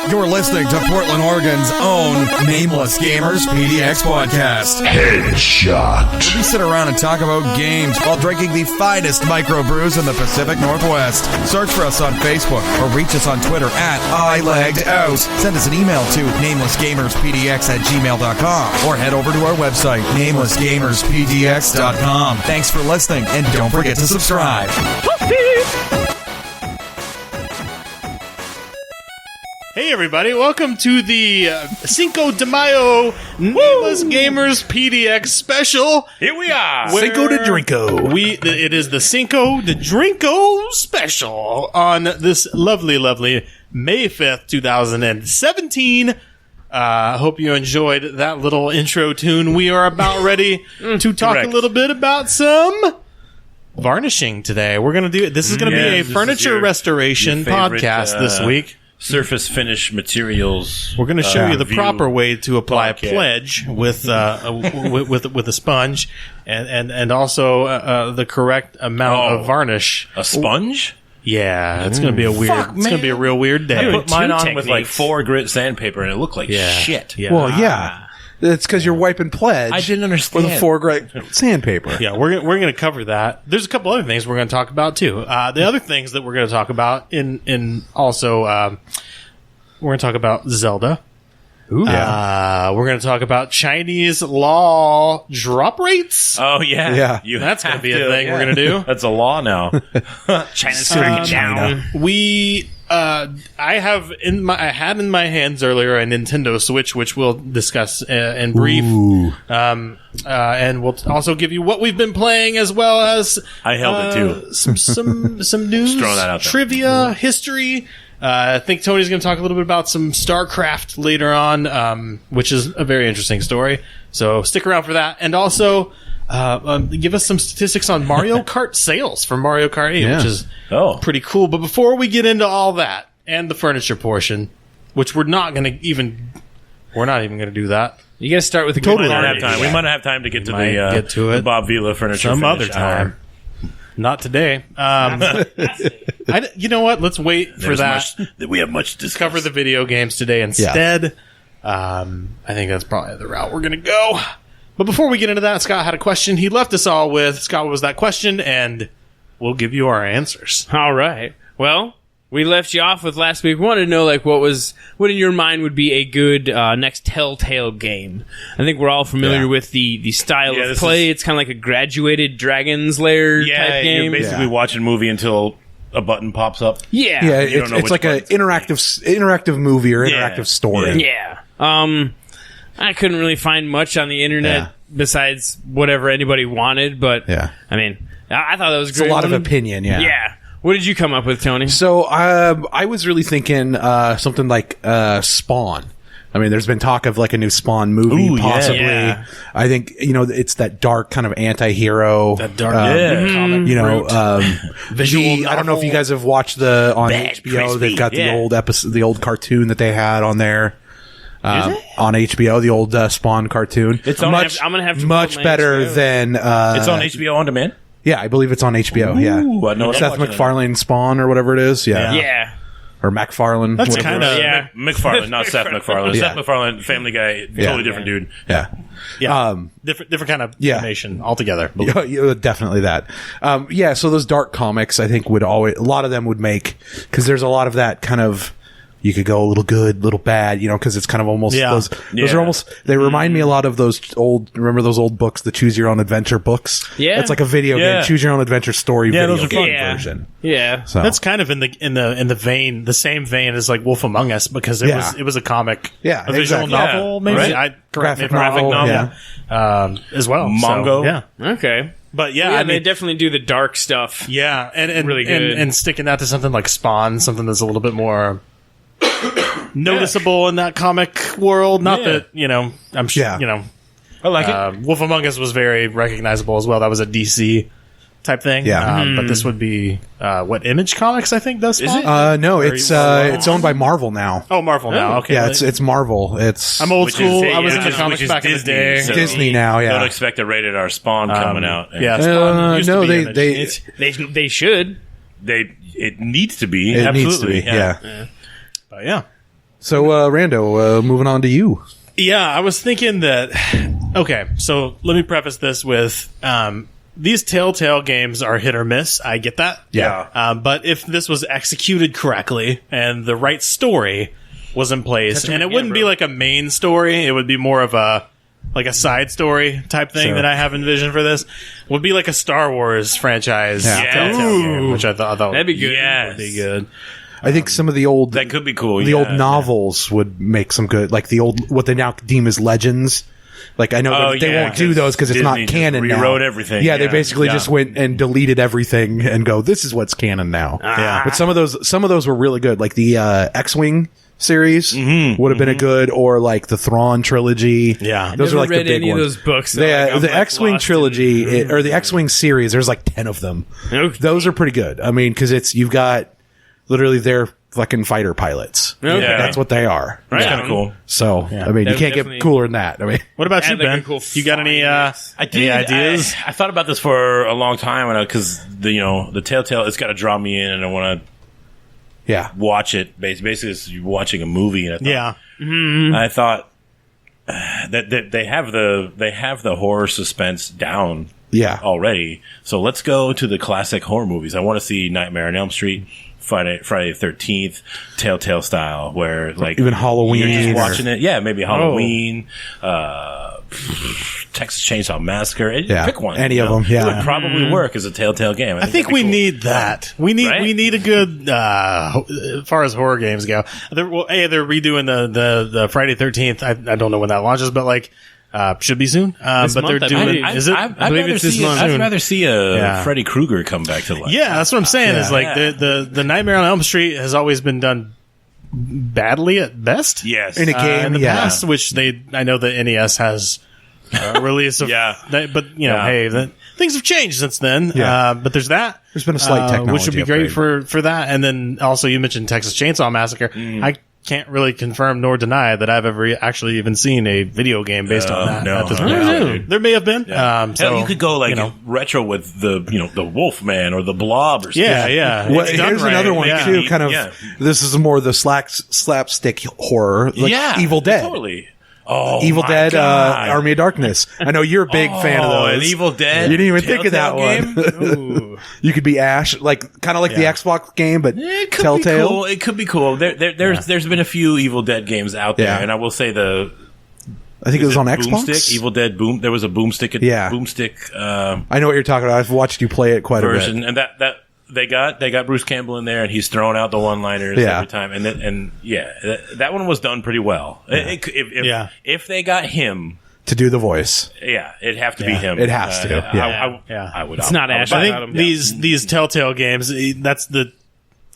You're listening to Portland, Oregon's own Nameless Gamers PDX podcast. Headshot. We sit around and talk about games while drinking the finest microbrews in the Pacific Northwest. Search for us on Facebook or reach us on Twitter at iLeggedOut. Send us an email to namelessgamerspdx@gmail.com or head over to our website, namelessgamerspdx.com. Thanks for listening, and don't forget to subscribe. Hey everybody, welcome to the Cinco De Mayo Nameless Gamers PDX special. Here we are. Cinco de Drinko. It is the Cinco de Drinko special on this lovely, lovely May 5th, 2017. Hope you enjoyed that little intro tune. We are about ready to talk a little bit about some varnishing today. We're going to do this is going to be a furniture restoration podcast this week. Surface finish materials. We're going to show you the proper way to apply a pledge with a sponge, and also the correct amount of varnish. A sponge? Yeah, it's going to be a weird. It's going to be a real weird day. I put mine on with like 4 grit sandpaper, and it looked like shit. Yeah. Well, yeah. It's because you're wiping pledge. I didn't understand. With a 4 grit sandpaper. Yeah, we're going to cover that. There's a couple other things we're going to talk about too. The other things that we're going to talk about in also we're going to talk about Zelda. Ooh. We're going to talk about Chinese law drop rates. Oh yeah, Yeah. That's going to be a thing we're going to do. That's a law now. China's cracking down. I had in my hands earlier a Nintendo Switch, which we'll discuss in brief. And we'll also give you what we've been playing, as well as I held it too. Some news, Just throwing that out there. trivia, history. I think Tony's going to talk a little bit about some StarCraft later on, which is a very interesting story. So stick around for that, and also give us some statistics on Mario Kart sales for Mario Kart 8, which is pretty cool. But before we get into all that and the furniture portion, which we're not even going to do that. You got to start with the We might not have time. We might not have time to get to the Bob Vila furniture some finish other time. hour. Not today. You know what? Let's wait for that. We have much to discuss. Cover the video games today instead. I think that's probably the route we're going to go. But before we get into that, Scott had a question he left us all with. Scott, what was that question? And we'll give you our answers. All right. Well, we left you off with last week. We wanted to know, like, what in your mind would be a good next Telltale game. I think we're all familiar with the style of play. It's kind of like a graduated Dragon's Lair type game. You're basically watching a movie until a button pops up. Yeah. Yeah, it's like an interactive movie or interactive story. Yeah. I couldn't really find much on the internet besides whatever anybody wanted, but I mean, I thought that was great. It's a lot of opinion, Yeah. What did you come up with, Tony? So I was really thinking something like Spawn. I mean, there's been talk of like a new Spawn movie, possibly. Yeah. I think, it's that dark kind of anti-hero. That dark comic, visual I don't know if you guys have watched on HBO. They've got the old episode, the old cartoon that they had on there. On HBO, the old Spawn cartoon. It's on. I'm gonna have to much better HBO. than. It's on HBO on demand. Yeah, I believe it's on HBO. Ooh, no, Seth MacFarlane Spawn or whatever it is. Yeah. Or MacFarlane. That's whatever. kind of McFarlane, not Seth MacFarlane. Seth MacFarlane, Family Guy, totally different dude. Yeah. different kind of animation altogether. Definitely that. So those dark comics, I think, a lot of them would make, because there's a lot of that kind of, you could go a little good, little bad, because it's kind of almost those are almost, they remind me a lot of those old books, the Choose Your Own Adventure books. Yeah. It's like a video game, Choose Your Own Adventure story video game version. Yeah. So that's kind of in the same vein as like Wolf Among Us, because it was a comic, a visual novel, maybe. Right. Graphic novel, as well. Mongo. So, Okay. But they definitely do the dark stuff. Yeah, and really good. and sticking that to something like Spawn, something that's a little bit more noticeable in that comic world. Not that, I'm sure, I like it. Wolf Among Us was very recognizable as well. That was a DC type thing. Yeah. But this would be, what, Image Comics, I think, does Spawn? Is it? No, it's owned by Marvel now. Oh, Marvel now. Okay. Yeah, it's Marvel. I'm old school. I was in the comics back in the day. So Disney now, yeah. Don't expect a rated R Spawn coming out. Yeah, Spawn used to no, be Image. They should. It needs to be. It Absolutely. needs to be, yeah. But yeah. So, Rando, moving on to you. Yeah, I was thinking that. Okay, so let me preface this with these Telltale games are hit or miss. I get that. Yeah. But if this was executed correctly and the right story was in place, and it wouldn't be like a main story, it would be more of a side story type thing that I have envisioned for this. Would be like a Star Wars franchise Telltale game, which I thought that'd be good. Yeah, would be good. I think some of the old that could be cool. The old novels would make some good, like the old what they now deem as legends. Like I know they won't do those because it's not canon now. Rewrote everything. Yeah, they basically just went and deleted everything and go, "This is what's canon now." Yeah, but some of those were really good, like the X-Wing series would have been a good, or like the Thrawn trilogy. Yeah, those are like the big any ones. Of those books. The X-Wing trilogy or the X-Wing series. There's like 10 of them. Okay. Those are pretty good. I mean, because you've got literally their fucking fighter pilots. Okay. Yeah. That's what they are. That's kind of cool. So I mean, you can't get cooler than that. I mean, what about you, like Ben? a cool You got any ideas? I thought about this for a long time, because the Telltale, it's got to draw me in, and I want to watch it. Basically, it's watching a movie. And I thought that they have the horror suspense down. Yeah. Already. So let's go to the classic horror movies. I want to see Nightmare on Elm Street, Friday the 13th, Telltale style, where like even Halloween. You're just watching it. Yeah, maybe Halloween, Texas Chainsaw Massacre. Pick one. Any of them. Yeah. It would probably work as a Telltale game. I think we need that. We need a good as far as horror games go. They're redoing the Friday 13th. I don't know when that launches, but like should be soon. But they're doing. Is it? I believe it's this month. I'd rather see a Freddy Krueger come back to life. Yeah, that's what I'm saying. Is like the Nightmare on Elm Street has always been done badly at best. Yes, in a game in the past, which I know the NES has a release of. But hey, things have changed since then. But there's that. There's been a slight technology which would be great upgrade. for that. And then also you mentioned Texas Chainsaw Massacre. I can't really confirm nor deny that I've ever actually even seen a video game based on that. No, at this point. There may have been. Hell, you could go retro with the Wolfman or the Blob or something. Yeah. Well, here's another one too. Kind of. This is more the slapstick horror, like Evil Dead. Totally. Oh, Evil Dead, Army of Darkness. I know you're a big fan of those. An Evil Dead. You didn't even think of that one. You could be Ash, kind of like the Xbox game, but Telltale. It could be cool. There's been a few Evil Dead games out there, and I will say I think it was on Xbox. Boomstick, Evil Dead Boom. There was a Boomstick. Boomstick. I know what you're talking about. I've watched you play it quite version, a bit. and that they got Bruce Campbell in there, and he's throwing out the one-liners every time, and that one was done pretty well. If they got him to do the voice, it'd have to be him. It has to. I would. It's not Ash. I think these Telltale games. That's the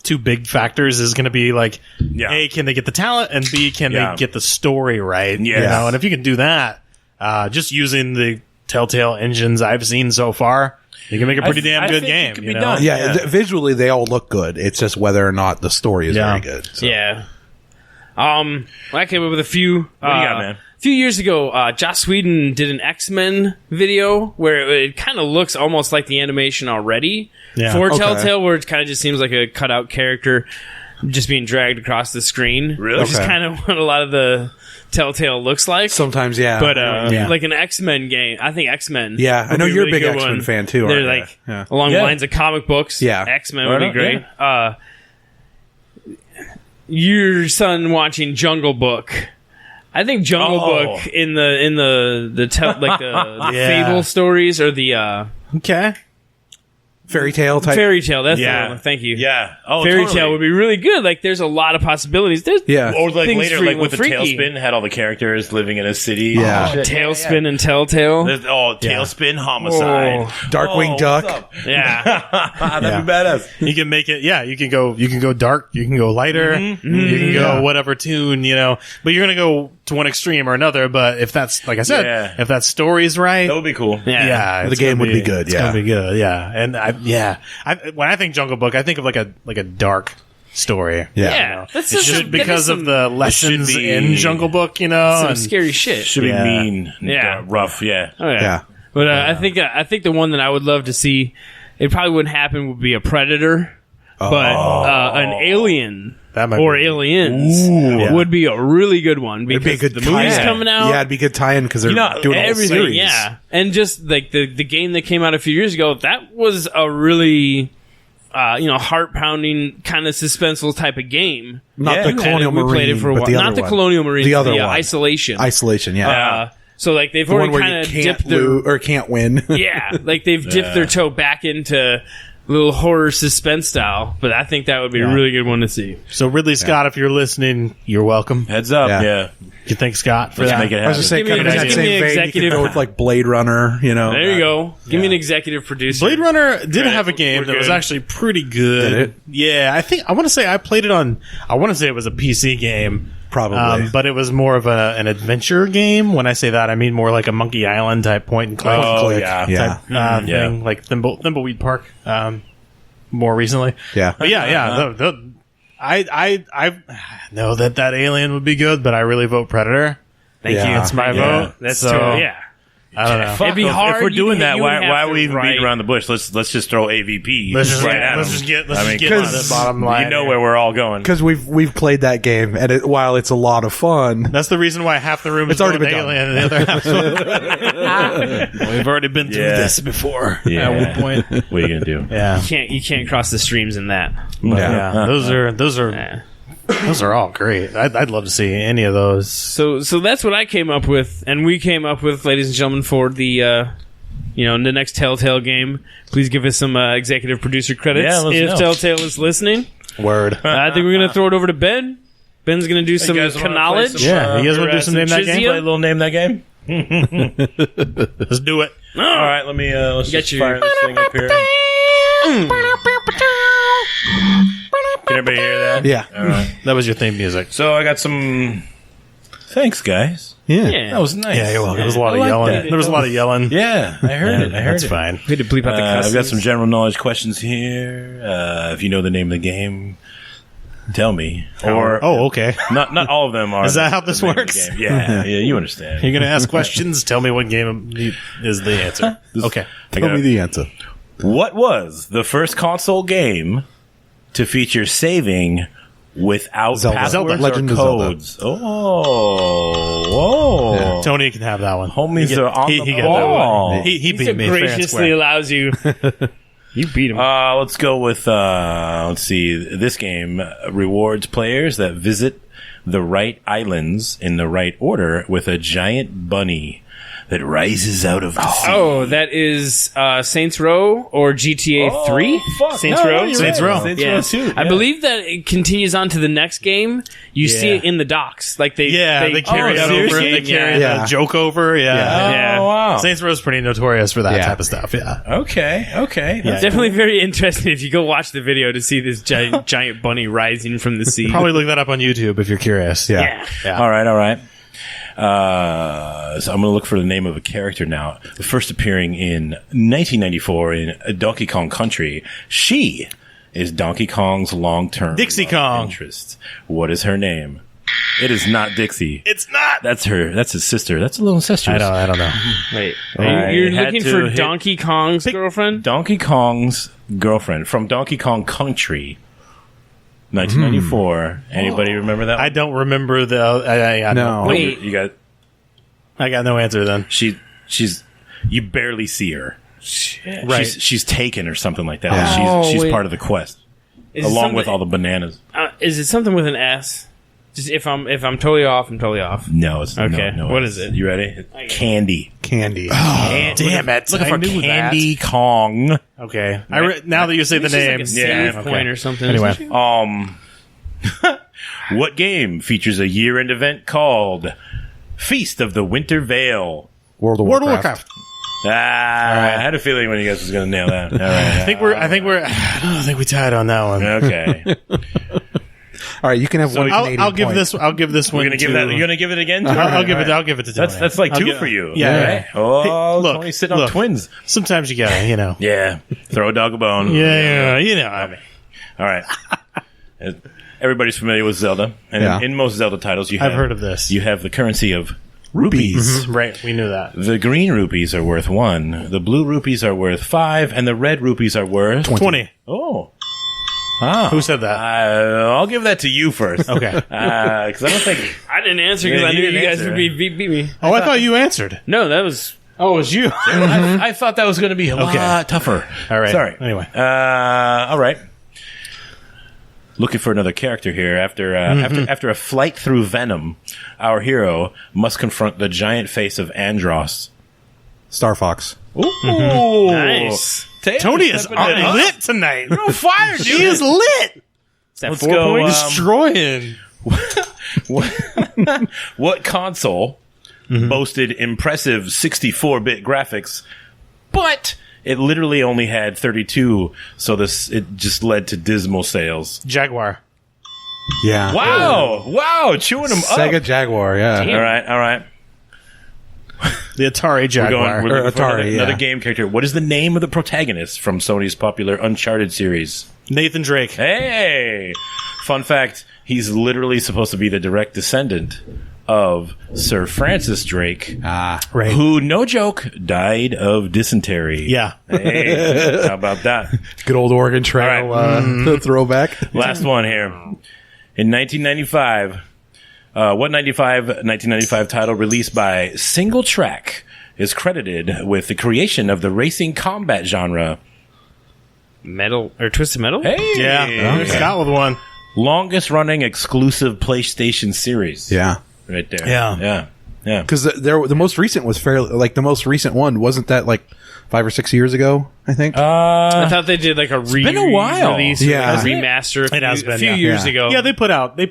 two big factors. Is going to be like, A, can they get the talent, and B, can they get the story right? Yeah. And if you can do that, just using the Telltale engines I've seen so far. You can make a pretty damn good game. It could be done. Visually they all look good. It's just whether or not the story is very good. So. Yeah. I came up with a few. What do you got, man? A few years ago, Joss Whedon did an X-Men video where it kind of looks almost like the animation already for Telltale, where it kind of just seems like a cutout character just being dragged across the screen. Really? Which is kind of what a lot of the Telltale looks like. Sometimes, But like an X-Men game. I think X-Men. Yeah, I know you're a big good X-Men fan too. They're like along the lines of comic books. Yeah. X-Men would be great. Your son watching Jungle Book. I think Jungle Book in the fable stories or the fairy tale type. Fairy tale, that's the one. Thank you. Yeah. Oh, fairy totally. tale would be really good. Like, there's a lot of possibilities. There's Or like things later, like with the freaky. Tailspin, had all the characters living in a city. Yeah. Tailspin and Telltale. Tailspin, Homicide, Darkwing Duck. Yeah. That'd be badass. You can make it. Yeah, you can go dark. You can go lighter. You can go whatever tune. But you're gonna go to one extreme or another. But if that's like I said, if that story's right, that would be cool. Yeah, the game would be good. It's gonna be good. Yeah, and when I think Jungle Book, I think of like a dark story. Yeah. That's just it should, because of the lessons in Jungle Book. Some scary shit. Should be mean. Rough. Yeah. Oh, yeah. But I think the one that I would love to see, it probably wouldn't happen, would be a Predator. but an Alien or Aliens would be a really good one because it'd be a good the movie's coming out. Yeah, it'd be a good tie-in because they're doing everything. a whole series. Yeah, and just like the game that came out a few years ago, that was a really heart-pounding kind of suspenseful type of game. Not the Colonial Marine, we played it for a while. Not the Colonial Marine, the other one. Isolation. Isolation, yeah. So like they've The already one where kind of you dipped their or can't win. yeah, like they've dipped their toe back into little horror suspense style, but I think that would be a really good one to see. So Ridley Scott, if you're listening, you're welcome. Heads up, You thank Scott for Let's that. make it happen. I was just saying, kind of in that same vein, you could go with like Blade Runner, There you go. Give me an executive producer. Blade Runner did have a game that was actually pretty good. Did it? Yeah, I want to say I played it on. I want to say it was a PC game, Probably. but it was more of an adventure game. When I say that, I mean more like a Monkey Island type point and click. Thing, like Thimbleweed Park. More recently, Yeah. but I know that Alien would be good, but I really vote Predator. Thank you. That's my vote. That's So, true. Yeah. I don't know. It'd be hard. If we're doing that, you would why have are we to even beating around the bush? Let's just throw AVP Let's just right at get them. to the bottom line. You know where we're all going. Because we've played that game, and while it's a lot of fun, That's the reason why half the room is already voting been done. Alien and the other half. We've already been through this before. Yeah. At one point. What are you gonna do? Yeah. You can't cross the streams in that. Yeah. Those are all great. I'd love to see any of those. So that's what I came up with, and we came up with, ladies and gentlemen, for the the next Telltale game. Please give us some executive producer credits if Telltale is listening. Word. I think we're gonna throw it over to Ben. Ben's gonna do some knowledge. you guys want to do some name that game? Play a little name that game. Let's do it. All right, let's Get just your- fire this thing up here. Can everybody hear that? yeah. All right. That was your theme music. So I got some. Thanks, guys. Yeah. That was nice. Yeah, you're welcome. There was a lot of I like yelling. that. There was a lot of yelling. Yeah, I heard it. I heard That's it. fine. We had to bleep out the I've cusses. got some general knowledge questions here. If you know the name of the game, tell me. Or okay. not all of them are. Is that how this the name of the works? game. Yeah, you understand. You're going to ask questions. Tell me what game is the answer. Okay. Tell me the answer. What was the first console game to feature saving without passwords Zelda. or Legend of codes? Oh. Yeah. Tony can have that one. Homies are on the got ball. that one. He He beat so me fair and graciously square. allows you. You beat him. Let's go with, let's see. This game rewards players that visit the right islands in the right order with a giant bunny that rises out of the sea. That is Saints Row or GTA 3? Saints Row? Saints Row. Saints Yeah. Row 2. I believe that it continues on to the next game. You see it in the docks. Like they carry that over. They carry the joke over. Yeah. Oh, wow. Saints Row is pretty notorious for that Yeah. type of stuff. Yeah. Okay. It's definitely very interesting if you go watch the video to see this giant bunny rising from the sea. Probably look that up on YouTube if you're curious. Yeah. Yeah. All right. So I'm going to look for the name of a character now. First appearing in 1994 in Donkey Kong Country. She is Donkey Kong's long-term Dixie love Kong. interest. What is her name? It is not Dixie. It's not. That's her. That's his sister. That's a little incestuous. I don't know. Wait, I you're had looking to for hit- Donkey Kong's girlfriend? Donkey Kong's girlfriend from Donkey Kong Country. 1994. Anybody remember that one? I don't remember the. No. Wait. You got I got no answer then. she's you barely see her. Right. She's taken or something like that. Yeah. She's wait. part of the quest Is it along with something- all the bananas. Is it something with an S? Just if I'm totally off, I'm totally off. No, it's Okay, No, what is it? You ready? Candy. Candy. Damn it! Looking for I knew Candy Kong. Okay. now that you say the It's just name, like a save okay. point or something. Anyway. What game features a year-end event called Feast of the Winter Veil? World of Warcraft. I had a feeling when you guys was going to nail that. All right. I don't think we tied on that one. Okay. All right, you can have one Canadian I'll give point. this. I'll give this one. You're gonna give it again? Too? I'll give it. I'll give it to Tony. That's like I'll two give- for you. Yeah. Right? Oh, Hey, look, Tony's sitting on look. twins. Sometimes you gotta, Yeah. Throw a dog a bone. Yeah. You know. I mean, All right. Everybody's familiar with Zelda, and Yeah. in most Zelda titles, you have I've heard of this. You have the currency of rupees. Right. We knew that. The green rupees are worth 1. The blue rupees are worth 5, and the red rupees are worth 20. Oh. Oh. Who said that? I'll give that to you first. Okay. Because I don't think... I didn't answer because I knew you guys would beat me. Oh, I thought you answered. No, that was... Oh, it was you. I thought that was going to be a lot tougher. All right. Sorry. Anyway. All right. Looking for another character here. After a flight through Venom, our hero must confront the giant face of Andross. Star Fox. Ooh. Nice. Tony is lit tonight. You're on fire, dude. He is lit. Is that Let's 4 go, points? Destroying. What console boasted impressive 64-bit graphics, but it literally only had 32, so it just led to dismal sales? Jaguar. Yeah. Wow, chewing them Sega up. Jaguar, yeah. All right. The Atari Jaguar. We're looking for Atari, another yeah. game character. What is the name of the protagonist from Sony's popular Uncharted series? Nathan Drake. Hey! Fun fact, he's literally supposed to be the direct descendant of Sir Francis Drake, Right. who, no joke, died of dysentery. Yeah. Hey, how about that? Good old Oregon Trail throwback. Last one here. In 1995, what 1995 title released by Single Track is credited with the creation of the racing combat genre? Metal or Twisted Metal? Hey! Yeah. Scott with one. Longest running exclusive PlayStation series. Yeah. Right there. Yeah. Yeah. Because the most recent was fairly, like, the most recent one, wasn't that, like, 5 or 6 years ago, I think? I thought they did like a been a while. release, Yeah. a remaster. It has been, a few yeah. years Yeah. ago. Yeah, they put out. They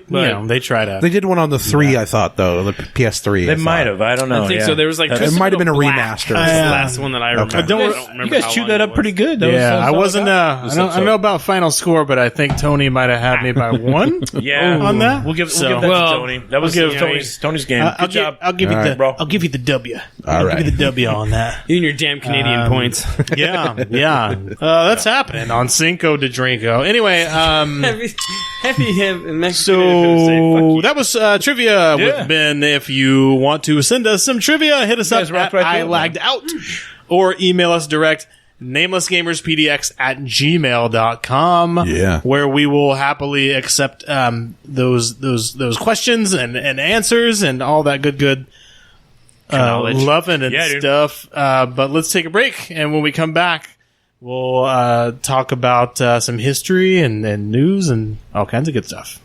try to. They did one on the 3, I thought, though, the PS3. They might have. I don't know. I think yeah. so. There was like It Twisted might have been a Metal Black. remaster. That's the Yeah. last one that I remember. Okay. I don't You remember guys how chewed long that it up was. pretty good. I wasn't. I don't know about. about final score, but I think Tony might have had me by one. Yeah, on that. We'll give So- that Well, to Tony. That was give Tony's game. Good job. I'll give you All the. right. bro. I'll give you the W. All I'll right. give you the W on that. You and your damn Canadian points. Yeah. That's happening on Cinco de Drinko. Anyway, so that was trivia Yeah. with Ben. If you want to send us some trivia, hit us up guys rocked at right through it, ilagged out or email us direct namelessgamerspdx@gmail.com. Yeah. Where we will happily accept those questions and answers and all that good Knowledge. loving and Yeah, dude. stuff. But let's take a break, and when we come back, we'll talk about some history and news and all kinds of good stuff.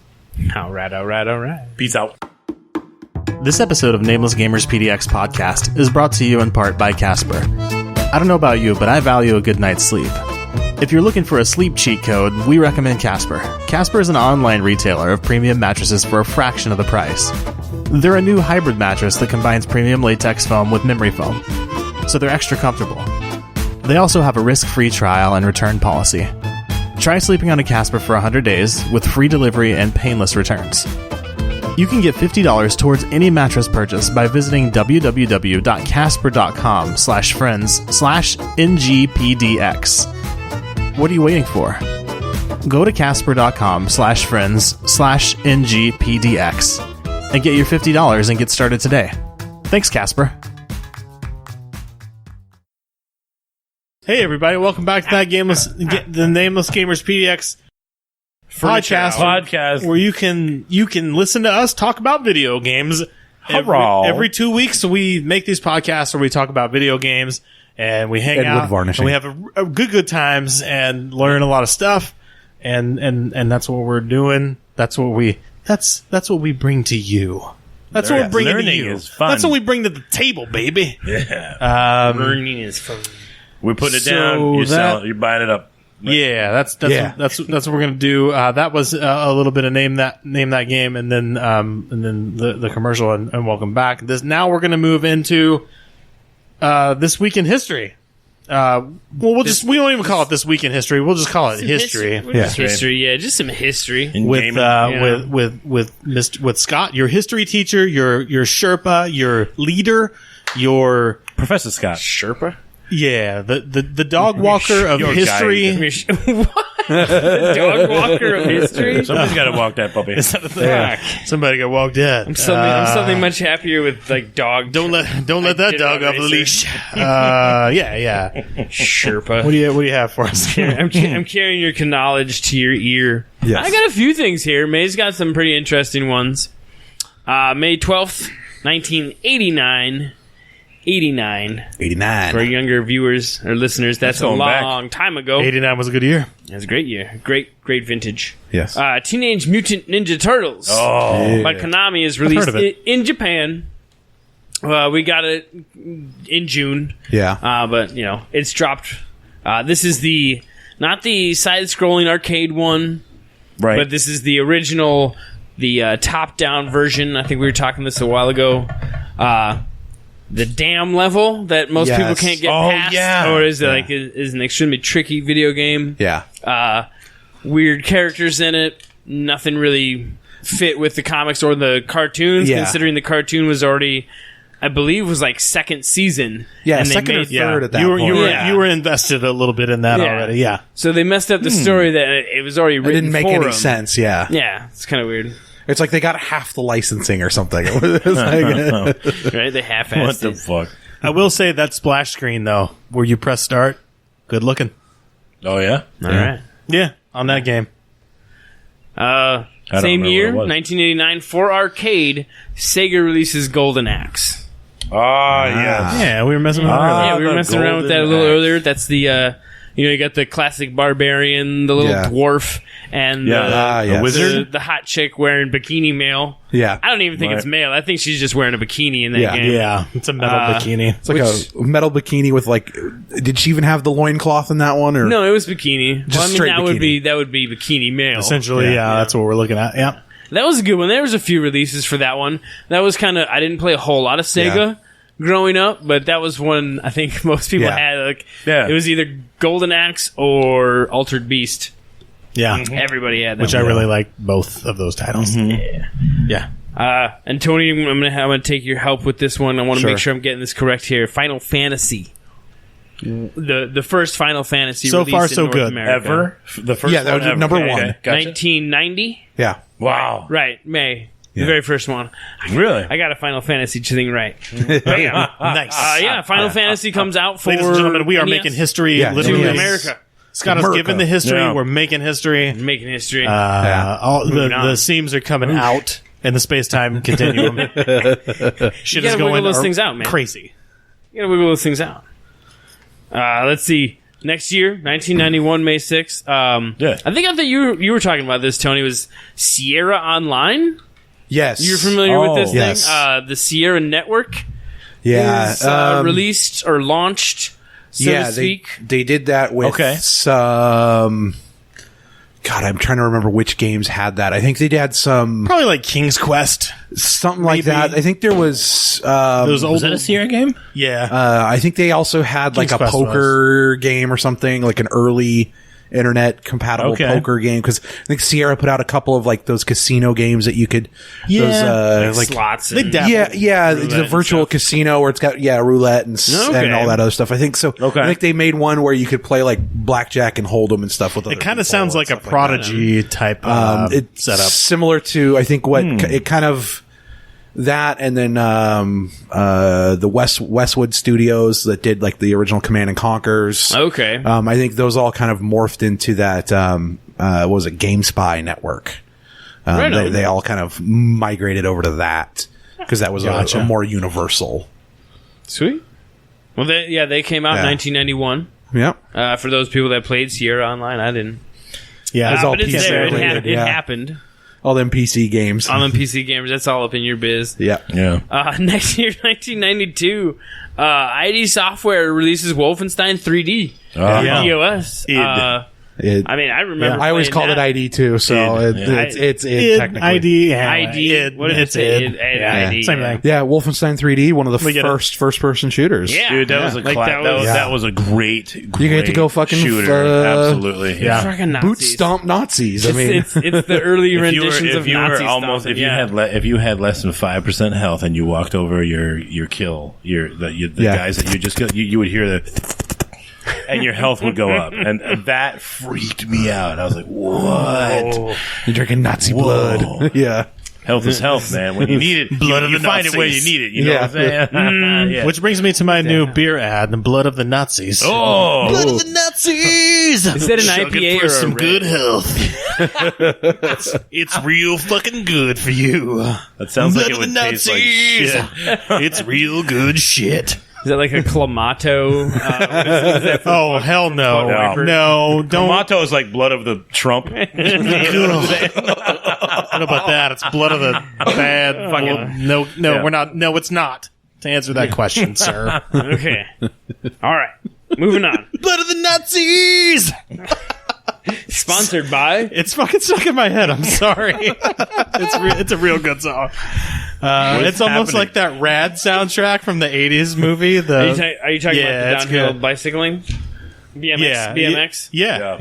All right. Peace out. This episode of Nameless Gamers PDX podcast is brought to you in part by Casper. I don't know about you, but I value a good night's sleep. If you're looking for a sleep cheat code, we recommend Casper. Casper is an online retailer of premium mattresses for a fraction of the price. They're a new hybrid mattress that combines premium latex foam with memory foam, so they're extra comfortable. They also have a risk-free trial and return policy. Try sleeping on a Casper for 100 days with free delivery and painless returns. You can get $50 towards any mattress purchase by visiting www.casper.com/friends/ngpdx. What are you waiting for? Go to casper.com/friends/ngpdx and get your $50 and get started today. Thanks, Casper. Hey, everybody! Welcome back to the Nameless Gamers PDX podcast, where you can listen to us talk about video games. Every 2 weeks, we make these podcasts where we talk about video games and we hang out wood varnishing. and we have a good times and learn a lot of stuff. And that's what we're doing. That's what we bring to you. That's what we're bringing to Learning you. is fun. That's what we bring to the table, baby. Yeah. Learning is fun. We're putting it So down. You're that- selling. You're buying it up. Yeah, that's what we're gonna do. That was a little bit of name that game, and then the commercial, and welcome back. Now we're gonna move into this week in history. We don't even call it this week in history. We'll just call it history. History, yeah, just some history. In With gaming. with Scott, your history teacher, your Sherpa, your leader, your Professor Scott. Sherpa? Yeah, the dog walker of history. What? The dog walker of history? Somebody's got to walk that puppy. Somebody got walked dead. I'm something much happier with like dog. Don't let that dog off the leash. Yeah. Sherpa. What do you have for us? I'm carrying your knowledge to your ear. Yes. I got a few things here. May's got some pretty interesting ones. May 12th, 1989. 89. For younger viewers or listeners, that's a long time ago. 89 was a good year. It was a great year. Great vintage. Yes. Teenage Mutant Ninja Turtles by Konami is released in Japan. We got it in June. Yeah. But, it's dropped. This is not the side-scrolling arcade one. Right. But this is the original, the top-down version. I think we were talking this a while ago. The dam level that most people can't get past, or is it is an extremely tricky video game. Yeah. Weird characters in it. Nothing really fit with the comics or the cartoons. Yeah. Considering the cartoon was already, I believe, was like second season. Yeah, and second or third at that point. You were invested a little bit in that already. Yeah. So they messed up the story that it was already written. It didn't make for any them. sense. Yeah. Yeah, it's kind of weird. It's like they got half the licensing or something. It was like, Right? They half-assed What the it. fuck? I will say that splash screen though, where you press start, good looking. Oh, yeah? All right. Yeah, on that game. Same remember year, what it was. 1989, for arcade, Sega releases Golden Axe. Oh, yes. Yeah, we were messing around earlier. Yeah, we were the messing around with that a little Golden Axe. earlier. That's the, you got the classic barbarian, the little dwarf, and yes. the wizard? the hot chick wearing bikini male. yeah. I don't even think it's male. I think she's just wearing a bikini in that Yeah. game. Yeah, it's a metal bikini. It's like a metal bikini with did she even have the loincloth in that one? Or No, it was bikini. Just straight that bikini. would be bikini male. Essentially, yeah, that's what we're looking at. Yeah. That was a good one. There was a few releases for that one. That was kind of, I didn't play a whole lot of Sega growing up, but that was one I think most people had. It was either Golden Axe or Altered Beast. Yeah. Everybody had that Which one. I really like both of those titles. Yeah. And Tony, I'm gonna take your help with this one. I want to Sure. make sure I'm getting this correct here. Final Fantasy. The first Final Fantasy So released far, in so North good. America. Ever? The first Yeah, that one was ever. number Okay, one. okay, gotcha. 1990? yeah. Wow. Right, May. The Yeah. very first one. Really? I got a Final Fantasy thing right. Bam. Nice. Final Fantasy comes out for Ladies and gentlemen, we are NES. making history Yeah, literally. to NES. America. Scott has given the history. Yeah. We're making history. Making history. All Moving on. the seams are coming out in the space-time continuum. Shit is gotta going wiggle those things out, man. crazy. You gotta wiggle those things out. Let's see. Next year, 1991, May 6th. I think you were talking about this, Tony, was Sierra Online? Yes. You're familiar with this yes. thing? The Sierra Network Yeah. is released or launched, so to speak. They did that with some. God, I'm trying to remember which games had that. I think they had some Probably like King's Quest. something like that. I think there was. Those old, Was that a Sierra game? yeah. I think they also had like King's a Quest poker game or something, like an early internet compatible poker game. Because I think Sierra put out a couple of like those casino games that you could. Those, like slots. They And, dabbled. the and virtual stuff. casino where it's got roulette and Okay. and all that other stuff. I think so. Okay. I think they made one where you could play like blackjack and hold'em and stuff with. It kind of sounds like a Prodigy type it's setup. similar to I think what it kind of that, and then the Westwood Studios that did like the original Command and Conquers. Okay. I think those all kind of morphed into that. What was it, GameSpy network? Right on. They all kind of migrated over to that because that was Gotcha. a more universal. Sweet. Well, they came out in Yeah. 1991. Yeah. For those people that played Sierra Online, I didn't. Yeah, It's all but it's PC there. related, It yeah. happened. All them PC games. On the PC gamers, that's all up in your biz. Yeah. Yeah. Next year, 1992, ID Software releases Wolfenstein 3D. Yeah. EOS. Id. I remember. I always called it ID too, so it's technically ID. It's ID. Same thing. Yeah, Wolfenstein 3D, one of the first-person shooters. Yeah, dude, that was a that was a great. You get to go fucking shooter. Absolutely, yeah. Boot stomp Nazis. I mean, it's the early renditions of Nazi stuff. If you had less than 5% health and you walked over your kill, the guys that you just killed, you would hear the. And your health would go up, and that freaked me out. I was like, "What? You're drinking Nazi blood?" Yeah, health is health, man. When you need it, you find it where you need it. You know what I'm saying? Which brings me to my new beer ad: the blood of the Nazis. Oh, blood of the Nazis! Is that an IPA for or some good health? It's real fucking good for you. That sounds like it would taste like shit. It's real good shit. Is that like a Clamato? Oh, hell no. No, don't. Clamato is like blood of the Trump. I don't know about that. It's blood of the bad. Fucking we're not. No, it's not. To answer that question, sir. Okay. All right. Moving on. Blood of the Nazis! Sponsored by? It's fucking stuck in my head. I'm sorry. It's a real good song. It's almost like that Rad soundtrack from the 80s movie. Are you talking about the downhill bicycling? BMX? Yeah.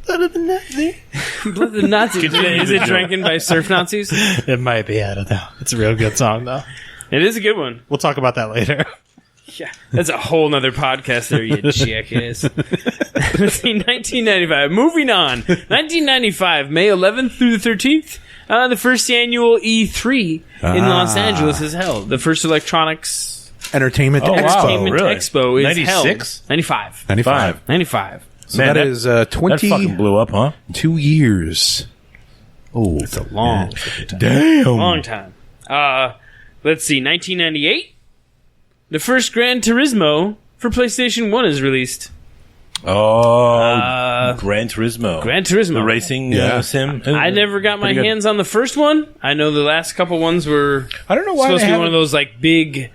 Blood of the Nazis. Blood of the Nazis. Is it drinking by surf Nazis? It might be. I don't know. It's a real good song, though. It is a good one. We'll talk about that later. Yeah, that's a whole nother podcast there, you jackass. Let's see, 1995. Moving on. 1995, May 11th through the 13th, the first annual E3 in Los Angeles is held. The first electronics entertainment expo is 96? held. 95. 95. So Man, that is 20. That fucking blew up, huh? 2 years. Oh, it's a long time. Let's see, 1998. The first Gran Turismo for PlayStation 1 is released. Oh, Gran Turismo. The racing sim. I never got my hands on the first one. I know the last couple ones were I don't know why supposed to be one of those like big,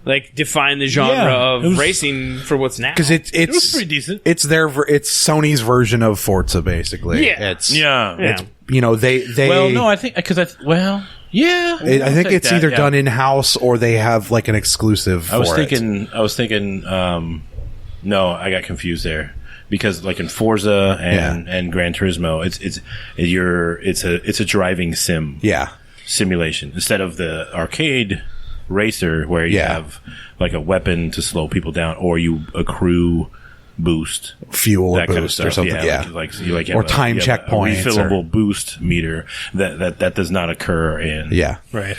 like define the genre of racing for what's now. Because it's it was pretty decent. It's it's Sony's version of Forza, basically. Yeah. It's they. Well, no, I think yeah. I think it's either done in house or they have like an exclusive. I was thinking. No, I got confused there because like in Forza and Gran Turismo, it's a driving sim. Yeah. Simulation instead of the arcade racer where you have like a weapon to slow people down or you accrue boost, fuel that boost kind of stuff. or something. Yeah, or time checkpoints, refillable boost meter that does not occur in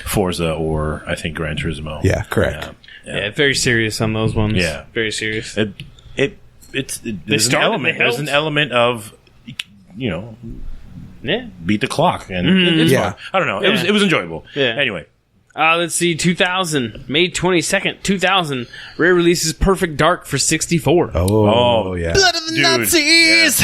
Forza or I think Gran Turismo. Yeah, correct. Yeah, very serious on those ones. Yeah, very serious. There's an element of beat the clock and it's fun. I don't know. It was enjoyable. Yeah. Anyway. Let's see, 2000, May 22nd, 2000, Rare releases Perfect Dark for 64. Oh yeah. Blood of the Nazis!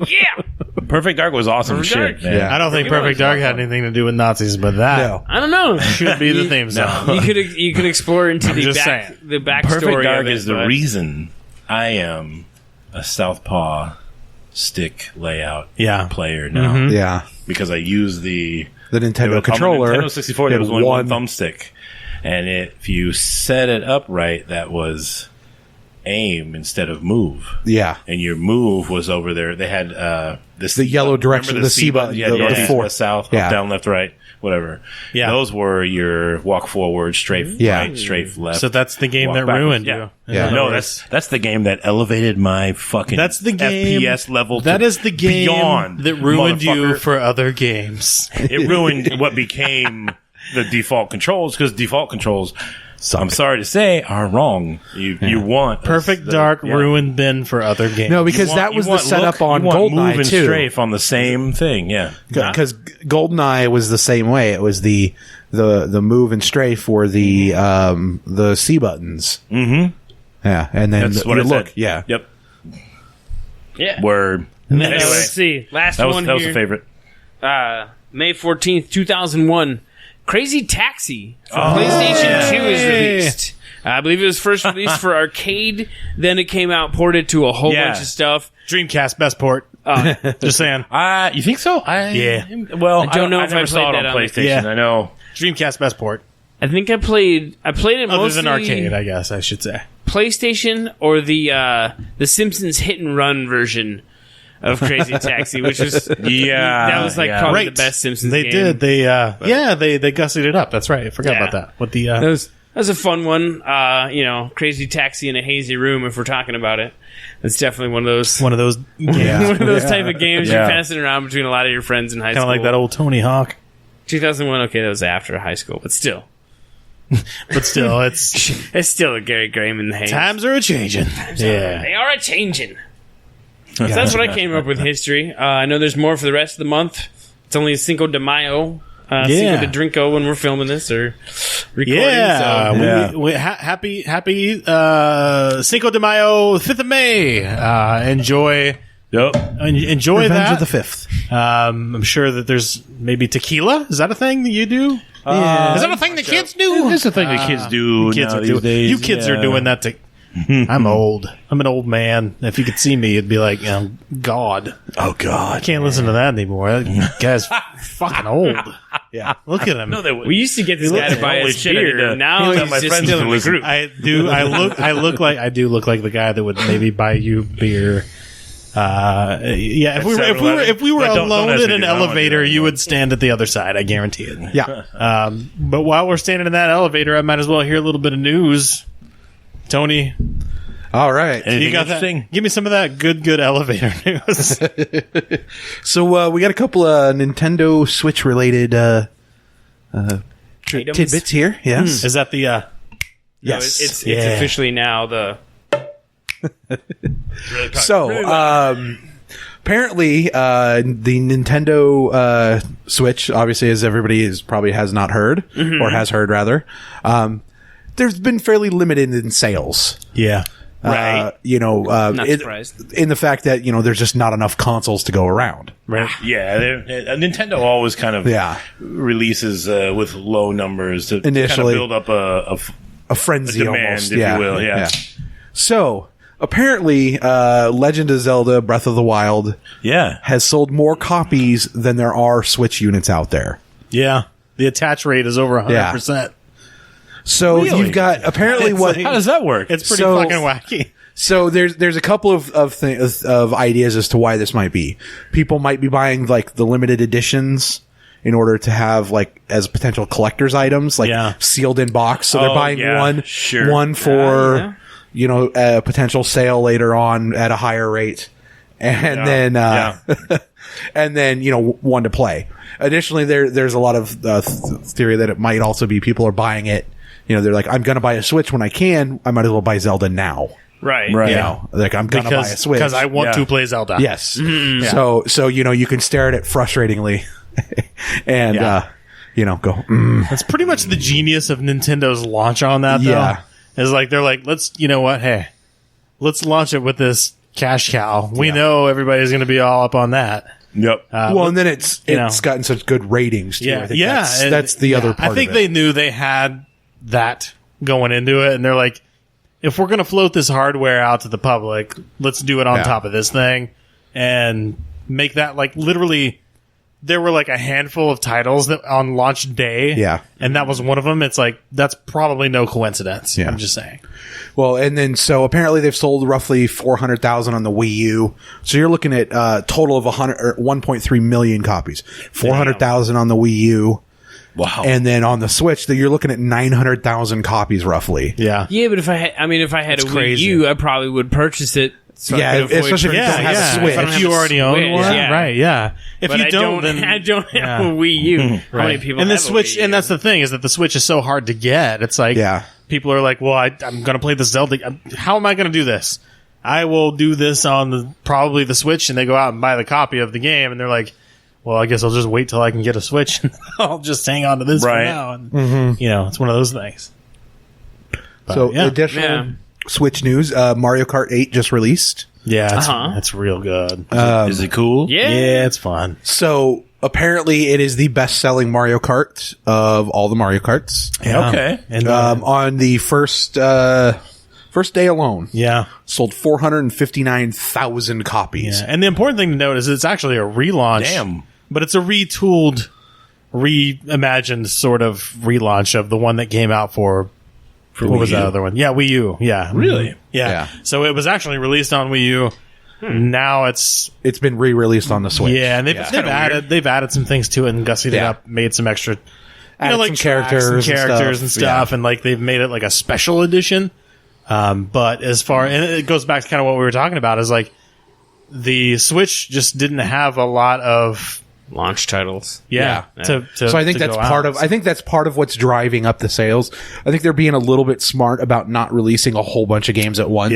Yeah! Perfect Dark was awesome shit, man. Yeah. I don't think Perfect Dark had anything to do with Nazis, but that I don't know. should be the theme song. You could explore into the backstory. Perfect Dark of it, is the reason I am a Southpaw stick layout player now. Mm-hmm. Yeah. Because I use the Nintendo controller. Nintendo 64, there was only one thumbstick. And if you set it up right, that was aim instead of move. Yeah. And your move was over there. They had the yellow direction, the C button, the forward, south, up, down, left, right, whatever. Yeah. Those were your walk forward, straight right, straight left. So that's the game that ruined you. Yeah. No, that's the game that elevated my fucking FPS level. That is the game beyond that ruined you for other games. It ruined what became the default controls because default controls, I'm sorry to say, are wrong. You want Perfect Dark ruined Ben for other games. No, because that was the setup on GoldenEye move and too. Strafe on the same thing, because GoldenEye was the same way. It was the move and strafe for the C buttons. Mm-hmm. Yeah, and then that's what I look. Said. Yeah. Yep. Yeah. Word. Anyway, let's see. That was a favorite. May 14th, 2001. Crazy Taxi for PlayStation 2 is released. I believe it was first released for arcade. Then it came out ported to a whole bunch of stuff. Dreamcast best port. Just saying. You think so? Well, I don't know if I never saw it on PlayStation. Yeah. I know Dreamcast best port. I think I played it other mostly than arcade, I guess I should say. PlayStation or the Simpsons Hit and Run version of Crazy Taxi, which was that was like probably the best Simpsons they game. did. They they gussied it up. That's right. I forgot about that. With the that was a fun one. Crazy Taxi in a hazy room. If we're talking about it, it's definitely one of those one of those type of games you pass it around between a lot of your friends in high school. Kind of like that old Tony Hawk. 2001. Okay, that was after high school, but still. It's still a Gary Graham in the hands. Times are a changing. They are a changing. So that's what I came up with history. I know there's more for the rest of the month. It's only Cinco De Mayo. Cinco de Drinko when we're filming this or recording. Happy Cinco de Mayo, 5th of May. Enjoy Revenge that. of the 5th. I'm sure that there's maybe tequila. Is that a thing that you do? Is that a thing the kids do? It's a thing the kids do. These days. You kids are doing that to. I'm old. I'm an old man. If you could see me, it'd be like, God. Oh, God. I can't listen to that anymore. That guy's fucking old. Yeah. Look at him. We used to get this guy to buy us beer. Now he's just still in the group. I look like the guy that would maybe buy you beer. If we were alone in an elevator, you would stand at the other side. I guarantee it. Yeah. But while we're standing in that elevator, I might as well hear a little bit of news. Tony. All right. You got that? Give me some of that good elevator news. So we got a couple of Nintendo Switch related tidbits here. Yes. Is that the yes. No, it's officially now the So apparently the Nintendo Switch, obviously, as everybody probably has not heard or has heard rather, there's been fairly limited in sales. Yeah. Right. Not surprised. In the fact that, there's just not enough consoles to go around. Right. Yeah. Nintendo always kind of releases with low numbers to initially kind of build up a frenzy, demand, almost, if you will. Yeah. So apparently, Legend of Zelda: Breath of the Wild, has sold more copies than there are Switch units out there. Yeah, the attach rate is over 100%. So you've got apparently how does that work? It's pretty fucking wacky. So there's a couple of ideas as to why this might be. People might be buying like the limited editions in order to have like as potential collector's items, like sealed in box. So they're buying one for a potential sale later on at a higher rate, and then and then one to play. Additionally, there's a lot of theory that it might also be people are buying it. They're like, I'm going to buy a Switch when I can. I might as well buy Zelda now. Right. Like I'm going to buy a Switch because I want to play Zelda. Yes. Mm-hmm. So you can stare at it frustratingly, and go. That's pretty much the genius of Nintendo's launch on that. Though, is like they're like, let's launch it with this cash cow. We know everybody's going to be all up on that. Yep. And then it's gotten such good ratings too. I think that's the other part. I think they knew they had that going into it, and they're like, if we're going to float this hardware out to the public, let's do it on top of this thing and make that like literally. There were like a handful of titles that on launch day, and that was one of them. It's like that's probably no coincidence. I'm just saying. Well, and then so apparently they've sold roughly 400,000 on the Wii U. So you're looking at a total of 1.3 million copies. 400,000 on the Wii U. Wow. And then on the Switch, you're looking at 900,000 copies roughly. Yeah, but if I had a Wii U, I probably would purchase it. So especially if you don't have a Switch. If you already own one, right? Yeah. If you don't, then I don't have a Wii U. How many people? And have the Switch, and that's the thing is that the Switch is so hard to get. It's like people are like, "Well, I'm going to play the Zelda. How am I going to do this? I will do this on probably the Switch." And they go out and buy the copy of the game, and they're like, "Well, I guess I'll just wait till I can get a Switch. And I'll just hang on to this for now." And it's one of those things. But, so additional Switch news: Mario Kart 8 just released. Yeah, that's real good. Is it cool? Yeah, it's fun. So apparently it is the best-selling Mario Kart of all the Mario Karts. Yeah. Okay. And on the first day alone, sold 459,000 copies. Yeah. And the important thing to note is it's actually a relaunch. Damn. But it's a retooled, reimagined sort of relaunch of the one that came out for what Wii was that U? other one? Yeah, Wii U. Yeah. Really? Yeah. So it was actually released on Wii U. Now it's been re-released on the Switch. and they've added some things to it and gussied it up, made some extra Added like some tracks characters and stuff, and like they've made it like a special edition. But as far, and it goes back to kind of what we were talking about, is like the Switch just didn't have a lot of launch titles. So I think that's part of. I think that's part of what's driving up the sales. I think they're being a little bit smart about not releasing a whole bunch of games at once.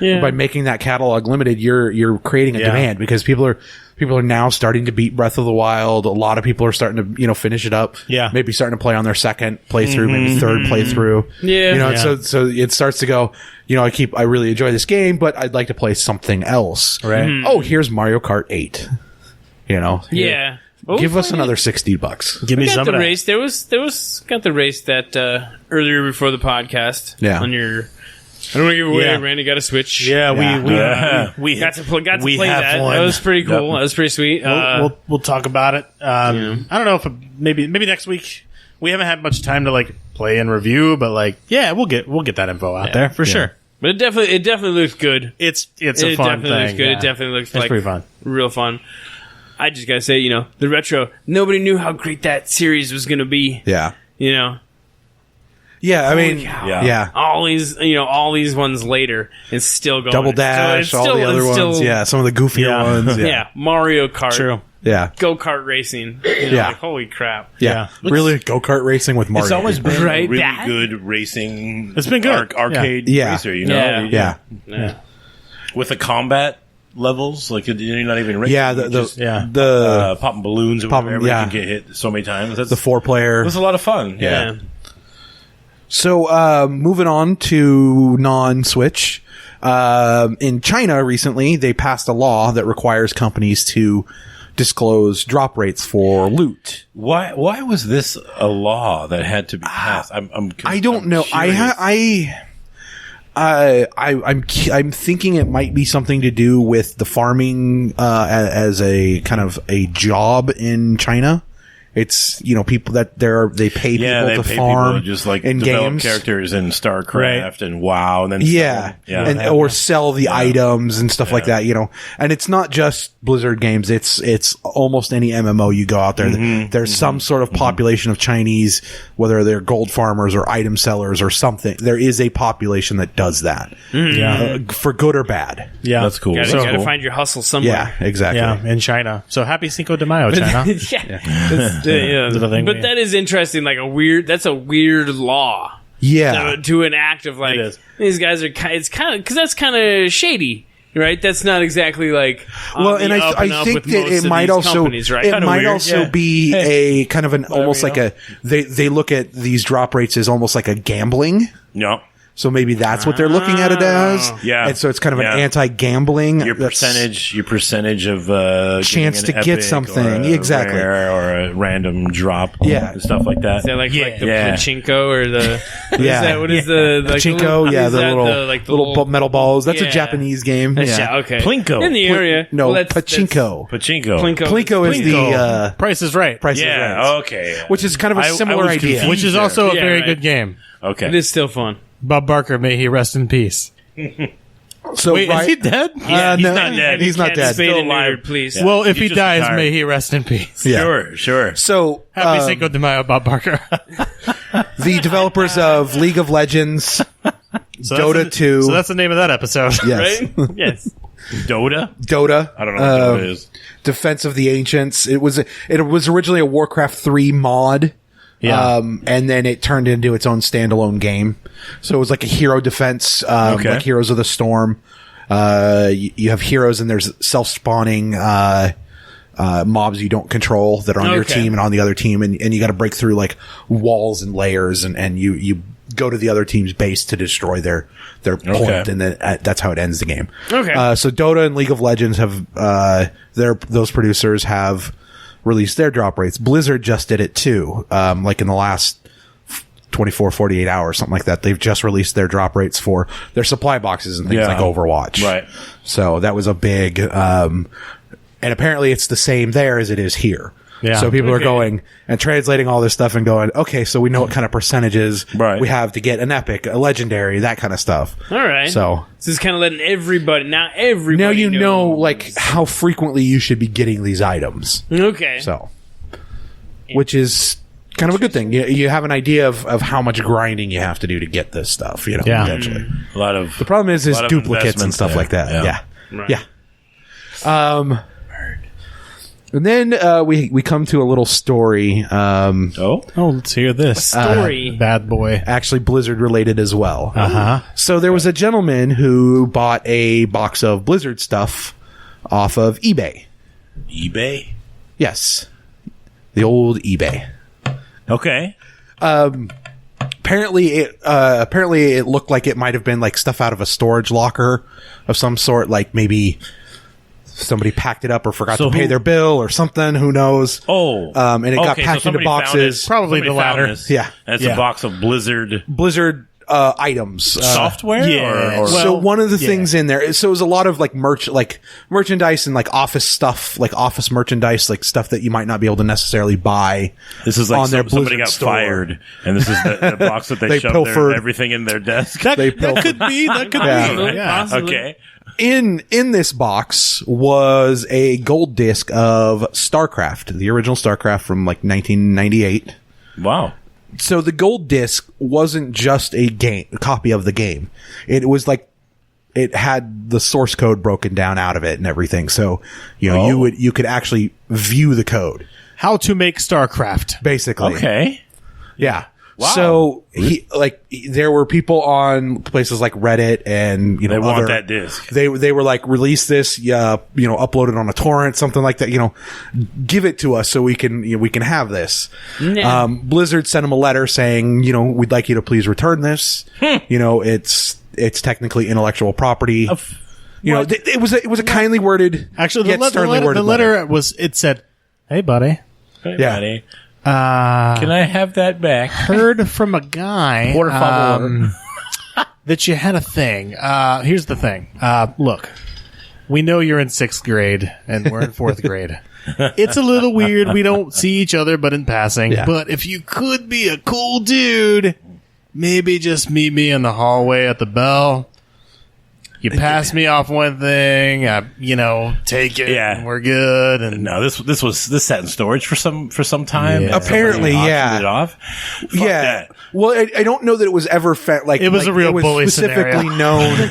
Yeah. By making that catalog limited, you're creating a demand because people are now starting to beat Breath of the Wild. A lot of people are starting to finish it up. Yeah. Maybe starting to play on their second playthrough, maybe third playthrough. Yeah. So it starts to go. I really enjoy this game, but I'd like to play something else. Right. Oh, here's Mario Kart 8. Yeah. Give us another $60. Give me got some the of that. race. There was got the race that earlier before the podcast. Yeah. On your, I don't want to give away. Yeah. Randy got a Switch. We got to play we that. have one. That was pretty cool. That was pretty sweet. We'll talk about it. I don't know if maybe next week. We haven't had much time to like play and review, but like we'll get that info out there for sure. But it definitely looks good. It's a fun definitely thing. looks good. Yeah. It definitely looks It's like pretty fun. real fun. I just gotta say, the retro. Nobody knew how great that series was gonna be. Yeah. Yeah. I mean, Yeah. All these ones later, it's still going. Double Dash, So all the other ones. Yeah, some of the goofier ones. Yeah. Mario Kart. True. Yeah. Go-kart racing. Yeah. Holy crap. Yeah. Really, go-kart racing with Mario. It's always been Right, a really that- good racing. It's been good. Arcade Yeah. racer, Yeah. Yeah. With the combat levels, like you're not even racing. Yeah, you're just, the popping balloons or Popping- whatever. yeah. You can get hit so many times. That's, the 4-player. it was a lot of fun. Yeah. So, moving on to non-Switch. In China recently, they passed a law that requires companies to disclose drop rates for loot. Why was this a law that had to be passed? I don't know. I'm thinking it might be something to do with the farming as a kind of a job in China. It's people that they pay people they to pay farm people to just like in develop games. characters in StarCraft and WoW, and then or sell the items and stuff like that. And it's not just Blizzard games. It's almost any MMO you go out there. There's some sort of population of Chinese, whether they're gold farmers or item sellers or something. There is a population that does that, for good or bad. Yeah, that's cool. You gotta find your hustle somewhere. Yeah, exactly. Yeah, in China. So happy Cinco De Mayo, China. But that is interesting. Like that's a weird law. Yeah, to enact of like these guys are. It's kind of because that's kind of shady, right? That's not exactly like. And I think that it might also be a kind of an almost like a they look at these drop rates as almost like a gambling. No. So maybe that's what they're looking at it as. Yeah. And so it's kind of an anti-gambling. Your percentage of chance to get something. Exactly. Or a random drop. Yeah. And stuff like that. Is that like the pachinko or the what is the pachinko? The little metal balls. That's a Japanese game. Okay. Plinko. In the area. No, pachinko. Plinko is the Price is Right. Price is Right. Okay. Which is kind of a similar idea. Which is also a very good game. Okay. It is still fun. Bob Barker, may he rest in peace. So wait, is he dead? Yeah, he's not dead. He's not dead. Still alive, please. Yeah. Well, if he dies, retired. may he rest in peace. Yeah. Sure. So happy Cinco de Mayo, Bob Barker. The developers of League of Legends, Dota 2. So that's the name of that episode. Yes. Right? Yes. Dota? I don't know what Dota is. Defense of the Ancients. It was originally a Warcraft 3 mod. Yeah. And then it turned into its own standalone game. So it was like a hero defense, like Heroes of the Storm. You have heroes and there's self-spawning, mobs you don't control that are on your team and on the other team. And you got to break through like walls and layers and you go to the other team's base to destroy their point. And then that's how it ends the game. Okay. So Dota and League of Legends have, those producers have, released their drop rates. Blizzard just did it too. Like in the last 24, 48 hours, something like that. They've just released their drop rates for their supply boxes and things like Overwatch. Right. So that was a big, and apparently it's the same there as it is here. Yeah. So people are going and translating all this stuff and going, okay, so we know what kind of percentages we have to get an epic, a legendary, that kind of stuff. All right. So this is kind of letting everybody now you knows. know like how frequently you should be getting these items. Okay. So, which is kind of a good thing. You have an idea of how much grinding you have to do to get this stuff, you know, eventually. A lot of The problem is duplicates and stuff like that. Yeah. Right. Yeah. And then we come to a little story. Let's hear this Story. bad boy. Actually, Blizzard related as well. So there was a gentleman who bought a box of Blizzard stuff off of eBay. eBay. Yes, the old eBay. Okay. Apparently it looked like it might have been like stuff out of a storage locker of some sort, like maybe somebody packed it up or forgot to pay their bill or something. Who knows? And it got packed into boxes. Probably the latter. Yeah. And it's a box of Blizzard items, software. So one of the things in there, so it was a lot of like merchandise and like office stuff, like office merchandise, like stuff that you might not be able to necessarily buy. This is like on their somebody Blizzard got store. fired, and this is the box that they shoved everything in their desk. That could be. Yeah. Okay. In this box was a gold disc of StarCraft, the original StarCraft from like 1998. Wow. So the gold disc wasn't just a copy of the game. It was like it had the source code broken down out of it and everything. So you could actually view the code. How to make StarCraft, basically. Okay. Yeah. Wow. So there were people on places like Reddit and they want that disc. They were like, release this, upload it on a torrent, something like that. Give it to us so we can have this. Yeah. Blizzard sent them a letter saying, we'd like you to please return this. It's technically intellectual property. It was a kindly worded, actually yet sternly worded the letter it said, "Hey, buddy." Hey, buddy. Can I have that back? Heard from a guy that you had a thing. Here's the thing. Look, we know you're in 6th grade and we're in 4th grade. It's a little weird. We don't see each other but in passing. Yeah. But if you could be a cool dude, maybe just meet me in the hallway at the bell. You pass me off one thing, take it. Yeah, and we're good. And no, this sat in storage for some time. Yeah. Apparently, yeah. It off. Fuck that. Well, I don't know that it was ever like it was a real bully specifically scenario. Known.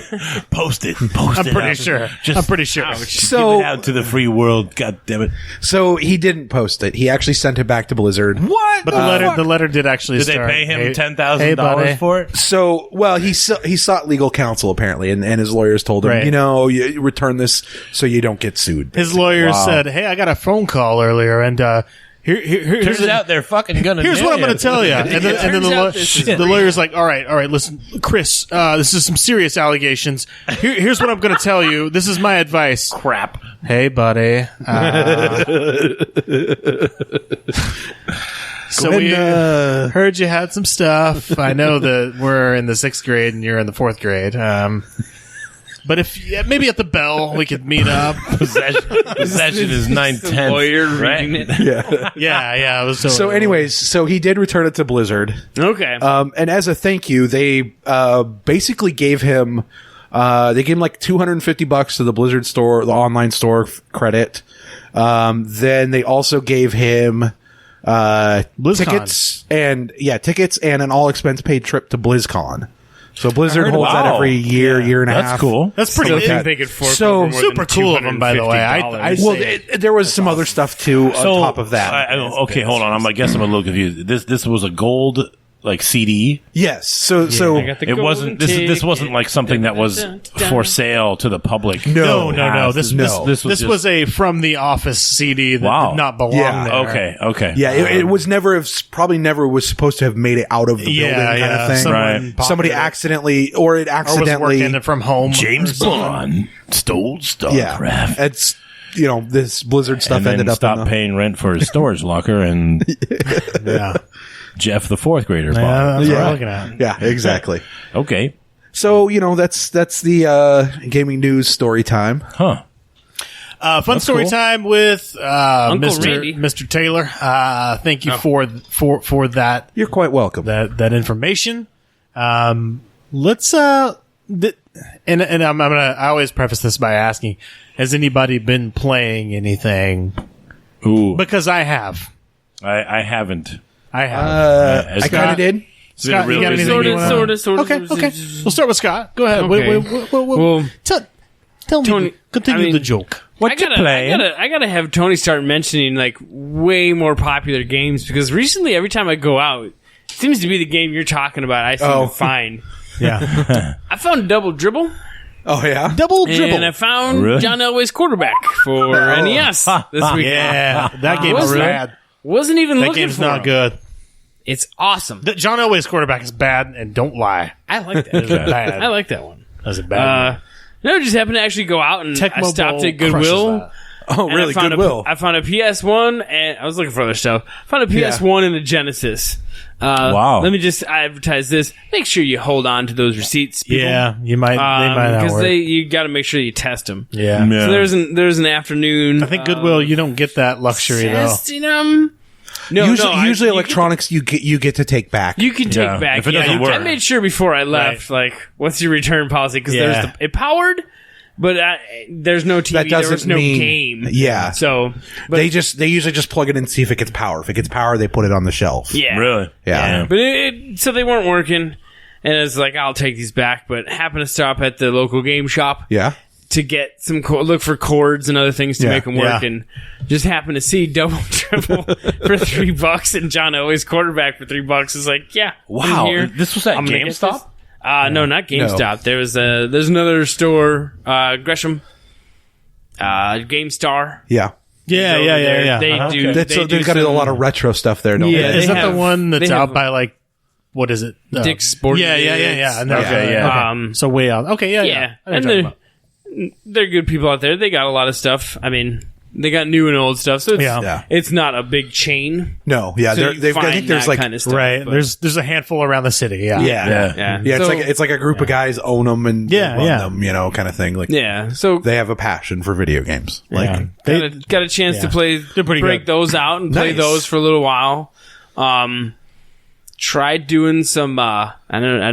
Post it. I'm pretty sure. I'm pretty sure. So give it out to the free world. God damn it. So he didn't post it. He actually sent it back to Blizzard. What? But the letter did actually. Did they pay him $10,000 for it? So he sought legal counsel apparently, and his lawyers told him, you return this so you don't get sued. Basically. His lawyers said, "Hey, I got a phone call earlier, and turns out they're fucking gonna. Here's what I'm going to tell you." And then the lawyer's like, "All right, listen, Chris, this is some serious allegations. Here's what I'm going to tell you. This is my advice." Crap. Hey, buddy. So we heard you had some stuff. I know that we're in the 6th grade and you're in the 4th grade. But if maybe at the bell we could meet up. Possession is 9/10, right? Yeah. It was totally so, anyways, so he did return it to Blizzard. Okay. And as a thank you, they basically gave him like $250 to the Blizzard store, the online store credit. Then they also gave him tickets and an all expense paid trip to BlizzCon. So Blizzard holds that every year and a half. That's cool. That's pretty cool. They could super cool of them, by the way. There was some other stuff too on top of that. Okay, hold on. I guess I'm a little confused. This was a gold CD. Yes. So it wasn't. This wasn't like something that was for sale to the public. No. This was a from the office CD that did not belong there. Okay. Yeah, it was probably never was supposed to have made it out of the building kind of thing. Somebody accidentally was working it from home. James Bond stole StarCraft. Yeah, this Blizzard stuff and then ended up stopped paying rent for his storage locker, and Jeff, the fourth grader. That's what I'm looking at. Yeah, exactly. Okay. So, that's the gaming news story time. Huh. Fun story time with Randy. Mr. Taylor. Thank you for that. You're quite welcome. That information. Let's and I always preface this by asking, has anybody been playing anything? Ooh. Because I have. I haven't. I have. I kind of did. Scott, really you got anything? Sort of. Okay. We'll start with Scott. Go ahead. Okay. Well, tell Tony, me. Continue the joke. What you playing? I gotta have Tony start mentioning like way more popular games, because recently every time I go out, it seems to be the game you're talking about. I seem to find. Yeah. I found Double Dribble. Oh, yeah? Double Dribble. And I found John Elway's Quarterback for NES this week. Yeah, that game is bad. Wasn't even That looking game's for not him. good. It's awesome. John Elway's Quarterback is bad, and don't lie. I like that. It's bad. I like that one. That's a bad one. No, I just happened to actually go out and Tecmo I stopped Bowl at Goodwill. crushes that. Oh, and really? I found Goodwill. I found a PS1, and I was looking for other stuff. I found a PS1 and a Genesis. Wow. Let me just advertise this. Make sure you hold on to those receipts, people. Yeah, you might. They might not because work. you got to make sure you test them. Yeah. So there's an afternoon. I think Goodwill, you don't get that luxury though. testing them. No, Usually electronics you get to take back. You can take back. if it doesn't work. I made sure before I left, like, what's your return policy? Because it powered, but there's no TV. That doesn't there was no mean- game. Yeah. So but They usually just plug it in and see if it gets power. If it gets power, they put it on the shelf. yeah, Really? Yeah. But so they weren't working, and it's like I'll take these back. But happened to stop at the local game shop Yeah. to get some look for cords and other things to make them work, and just happened to see Double Dribble for $3 and John Elway's Quarterback for $3. Is like, yeah, Wow. I'm here. This was at I'm gonna get GameStop? this. No, not GameStop. There's another store, Gresham, GameStar. Yeah. Yeah. They Uh-huh. do. They've got a lot of retro stuff there, don't Yeah, they? Is they that the have- one that's they out have- by like what is it? Dick's Sporting Yeah. Goods. Okay, yeah. So way out. Okay, yeah. Yeah, I know what and you're talking about. they're good people out there. They got a lot of stuff. I mean, they got new and old stuff, so it's not a big chain. No, yeah, So they've. I think there's like kind of stuff, Right. but- There's a handful around the city. Yeah. yeah. It's So- it's like a group of guys own them and run them, kind of thing. Like yeah. So they have a passion for video games. Like got a chance to play, pretty break good. those out and play Nice. those for a little while. Tried doing some. I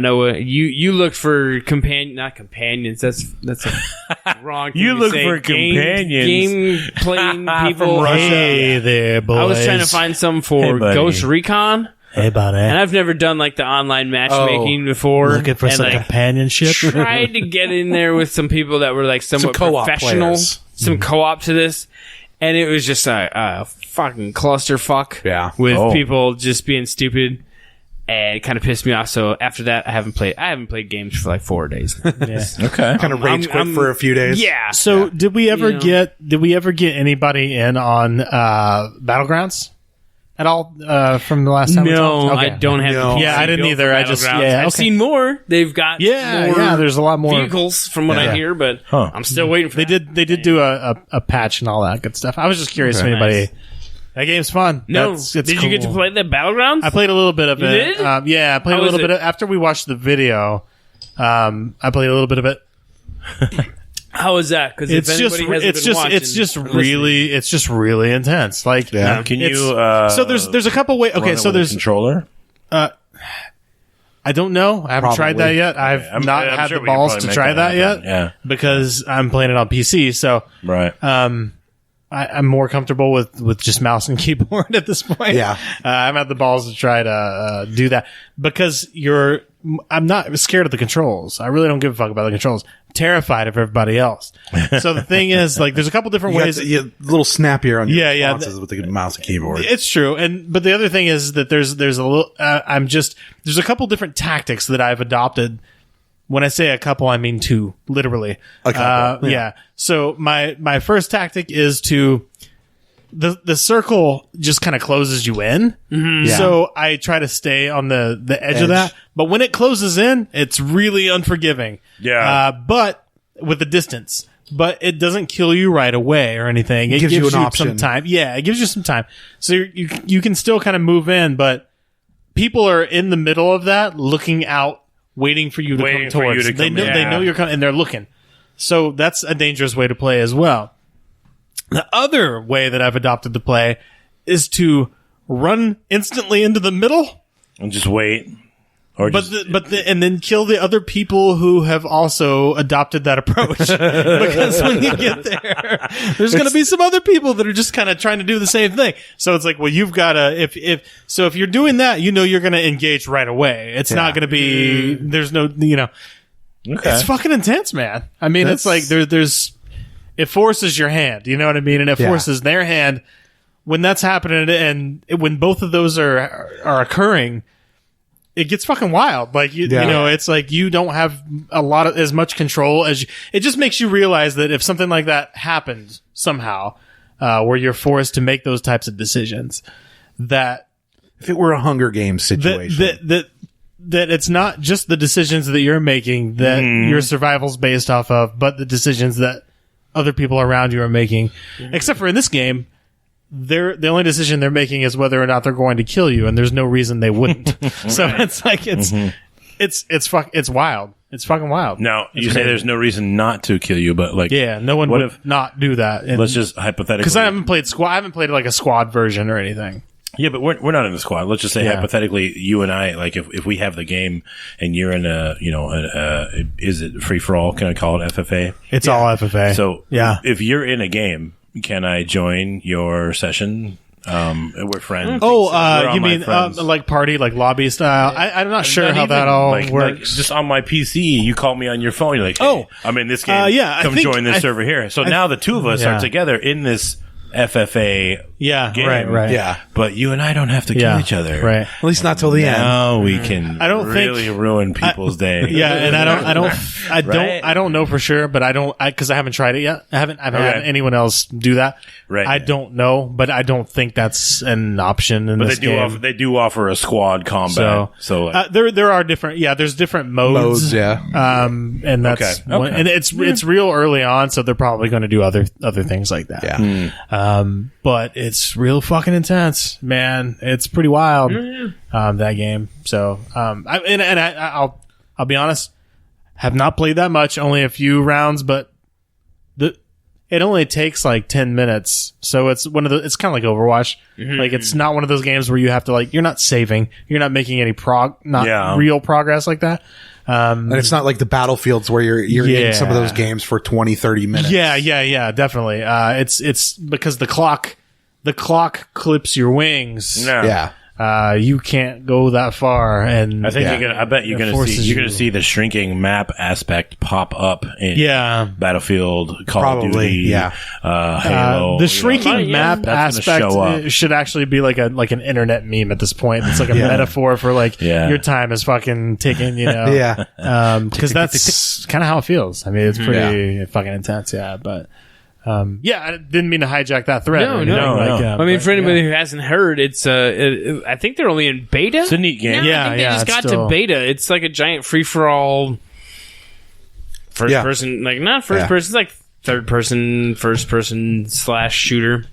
know. You looked for not companions. That's a wrong. Thing You to look say. for companions. Game playing people. From Russia. Hey there, boys. I was trying to find some for Hey, buddy. Ghost Recon, Hey, buddy. and I've never done like the online matchmaking before. Looking for and, some like, companionship. tried to get in there with some people that were like somewhat co-op professional, players. some co-op to this, and it was just a fucking clusterfuck. Yeah. with people just being stupid, and it kind of pissed me off. So after that, I haven't played games for like 4 days. Okay. kind of rage quit for a few days. Yeah. So did we ever You know. get anybody in on Battlegrounds at all from the last time? we No, talked? I Okay. don't have. No. The PC Yeah, I didn't built either. for I just- Battlegrounds. yeah, I've okay. seen more. They've got more There's a lot more vehicles from what I hear, but I'm still waiting for. They did do a patch and all that good stuff. I was just curious if Okay. anybody. Nice. That game's fun. No, It's did you get to cool. play the Battlegrounds? I played a little bit of You it. did? Yeah, I played How a little was bit it? after we watched the video. I played a little bit of it. How is that? Because It's just really intense. Like, Yeah. Can it's- you? so there's a couple ways. Okay, run it so with a there's controller. I don't know. I haven't tried that Probably. yet. I've I'm not sure had the we could balls probably to make try that yet. happen. Yeah. Because I'm playing it on PC. So Right. I'm more comfortable with just mouse and keyboard at this point. Yeah. I haven't had the balls to try to do that because I'm not scared of the controls. I really don't give a fuck about the controls. I'm terrified of everybody else. So the thing is, like, there's a couple different ways. You're a little snappier on your Yeah. responses with the mouse and keyboard. It's true, but the other thing is that there's a little. There's a couple different tactics that I've adopted. When I say a couple, I mean two, literally. A couple, yeah. So my first tactic is to the circle just kind of closes you in. Mm-hmm. Yeah. So I try to stay on the edge of that. But when it closes in, it's really unforgiving. Yeah. But with the distance. but it doesn't kill you right away or anything. It gives you an option. Some time. Yeah, it gives you some time. So you can still kind of move in, but people are in the middle of that, looking out, waiting for you to come towards. They know you're coming, and they're looking. So that's a dangerous way to play as well. The other way that I've adopted to play is to run instantly into the middle and just wait. And then kill the other people who have also adopted that approach. Because when you get there, there's going to be some other people that are just kind of trying to do the same thing. So it's like, well, you've got to, if you're doing that, you know, you're going to engage right away. It's not going to be, there's no, you know, it's fucking intense, man. I mean, it's like it forces your hand, you know what I mean? And it forces their hand when that's happening, and when both of those are occurring. It gets fucking wild. Like, you know, it's like you don't have as much control as it just makes you realize that if something like that happens somehow, where you're forced to make those types of decisions, that if it were a Hunger Games situation, that it's not just the decisions that you're making that your survival's based off of, but the decisions that other people around you are making. Except for in this game, the only decision they're making is whether or not they're going to kill you, and there's no reason they wouldn't. So it's like it's wild. It's fucking wild. Now you say there's no reason not to kill you, but like no one would not do that. And let's just hypothetically, because I haven't played like a squad version or anything. Yeah, but we're not in the squad. Let's just say hypothetically, you and I, like if we have the game and you're in is it free for all? Can I call it FFA? It's all FFA. So if you're in a game, can I join your session? We're friends. Oh, you mean like party, like lobby style? I'm not sure how that all works. Like just on my PC, you call me on your phone. You're like, hey, I'm in this game. Come join this server here. So now the two of us are together in this FFA game. Right. Yeah. But you and I don't have to kill each other. Right. At least not till the end. Now we can really ruin people's day. Yeah, and I don't know for sure, but because I haven't tried it yet. I haven't had anyone else do that. Right. I don't know, but I don't think that's an option in this game. They do offer a squad combat. So there are different. Yeah, there's different modes. And that's one, and it's real early on, so they're probably going to do other things like that. Yeah. But it's real fucking intense, man. It's pretty wild. That game. So I'll be honest, have not played that much, only a few rounds, but it only takes like 10 minutes. So it's kind of like Overwatch. Like it's not one of those games where you have to you're not saving, you're not making any real progress like that. And it's not like the Battlefields where you're in some of those games for 20, 30 minutes. Yeah, definitely. It's because the clock clips your wings. Yeah. You can't go that far, and I think I bet you're gonna see the shrinking map aspect pop up in Battlefield, Call of Duty, Halo. The shrinking map aspect should actually be like an internet meme at this point. It's like a metaphor for your time is fucking ticking, you know? Because that's kind of how it feels. I mean, it's pretty fucking intense, but. I didn't mean to hijack that thread. No. I mean, for anybody who hasn't heard, it's I think they're only in beta. It's a neat game. I think they just got to beta. It's like a giant free for all first person, like not first person. It's like third person, first person / shooter.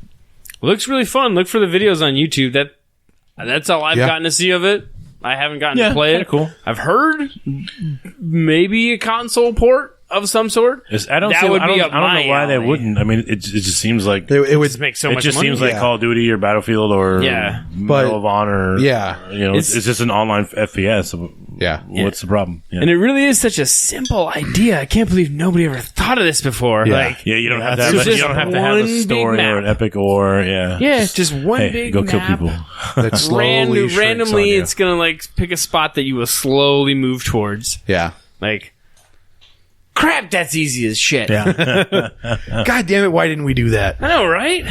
Looks really fun. Look for the videos on YouTube. That's all I've gotten to see of it. I haven't gotten to play it. Cool. I've heard maybe a console port of some sort. I don't know why they wouldn't. I mean, it just seems like it would make so much money. It just seems like Call of Duty or Battlefield or Medal of Honor. Yeah. You know, it's just an online FPS. What's the problem? Yeah. And it really is such a simple idea. I can't believe nobody ever thought of this before. You don't have to have a story or an epic or just one big go map. Kill people. That slowly randomly it's gonna pick a spot that you will slowly move towards. Crap, that's easy as shit. God damn it, why didn't we do that? I know, right?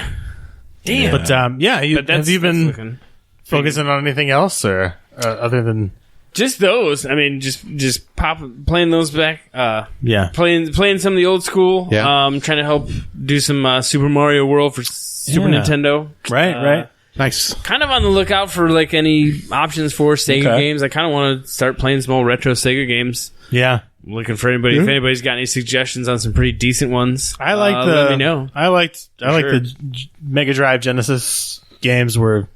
Damn. But have you been focusing on anything else or other than just those? I mean, just playing those back. Playing some of the old school. Trying to help do some Super Mario World for Super Nintendo. Right. Nice. Kind of on the lookout for any options for Sega games. I kind of want to start playing some old retro Sega games. Yeah. looking for anybody. If anybody's got any suggestions on some pretty decent ones, I like let me know. I liked the Mega Drive Genesis games were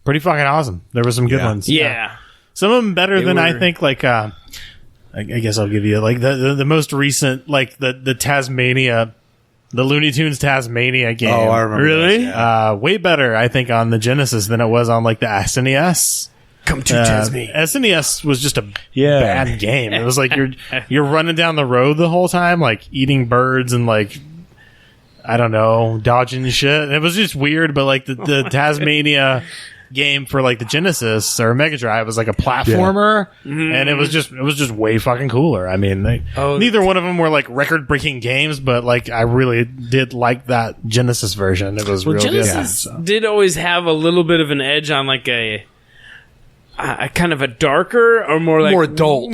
pretty fucking awesome. There were some good ones. Yeah. Some of them better than I think. Like, I guess I'll give you like the most recent, like the Tasmania, the Looney Tunes Tasmania game. Oh, I remember. Really? Those, way better, I think, on the Genesis than it was on like the SNES. Come to Tasmania. SNES was just a bad game. It was like you're running down the road the whole time, like eating birds and like, I don't know, dodging shit. It was just weird, but like the Tasmania game for like the Genesis or Mega Drive was like a platformer, and it was just way fucking cooler. I mean, neither one of them were like record-breaking games, but like I really did like that Genesis version. It was real Genesis good. did always have a little bit of an edge on like a kind of a darker or more adult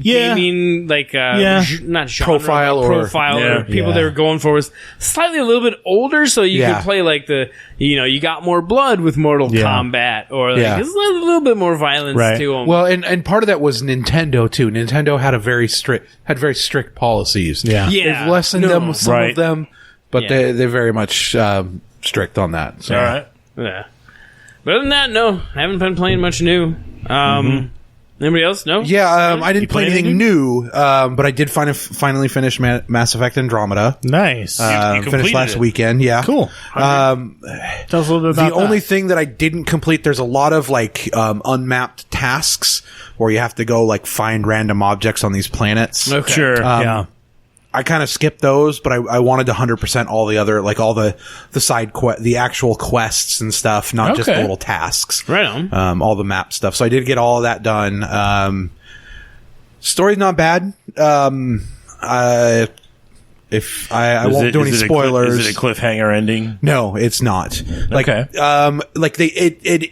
gaming, like not genre, profile or people they were going for was slightly a little bit older, so you could play like you got more blood with Mortal Kombat, or like it's a little bit more violence to them. Well, and part of that was Nintendo too. Nintendo had very strict policies. They've lessened some of them, but they're very much strict on that. So. All right. Yeah. But other than that, no, I haven't been playing much new. Anybody else? No? Yeah, I didn't play anything new, but I did finally finish Mass Effect Andromeda. Nice. You finished last weekend, yeah. Cool. Tell us a little bit about the only thing that I didn't complete, there's a lot of like unmapped tasks where you have to go like find random objects on these planets. Okay. Sure, I kind of skipped those, but I wanted to 100% all the other, like all the side the actual quests and stuff, not just the little tasks. Right on. All the map stuff. So I did get all of that done. Story's not bad. I won't do any spoilers. Is it a cliffhanger ending? No, it's not. Like,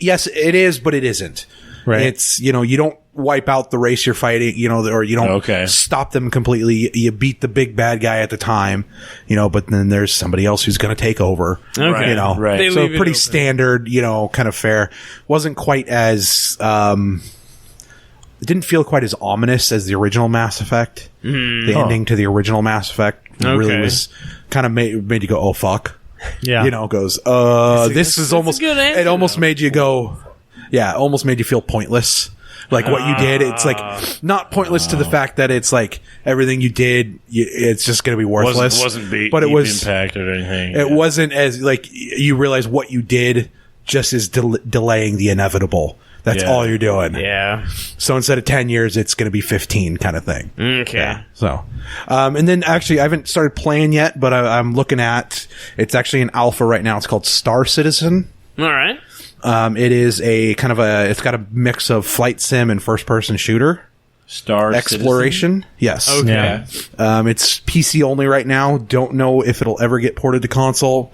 yes, it is, but it isn't. Right. It's, you don't wipe out the race you're fighting, or you don't stop them completely. You beat the big bad guy at the time, but then there's somebody else who's going to take over. Okay. Right. So pretty standard, kind of fair. Wasn't quite as, it didn't feel quite as ominous as the original Mass Effect. The ending to the original Mass Effect really was kind of made you go, oh fuck. Yeah. This is almost, it almost made you go, almost made you feel pointless. Like what you did, it's like not pointless to the fact that it's like everything you did, it's just going to be worthless. But it was impact or anything. It wasn't as like you realize what you did just is delaying the inevitable. That's all you're doing. Yeah. So instead of 10 years, it's going to be 15 kind of thing. Okay. Yeah. So, and then actually I haven't started playing yet, but I'm looking at, it's actually an alpha right now. It's called Star Citizen. All right. It is a kind of it's got a mix of flight sim and first person shooter. Star Exploration. Citizen? Yes. Okay. Yeah. It's PC only right now. Don't know if it'll ever get ported to console.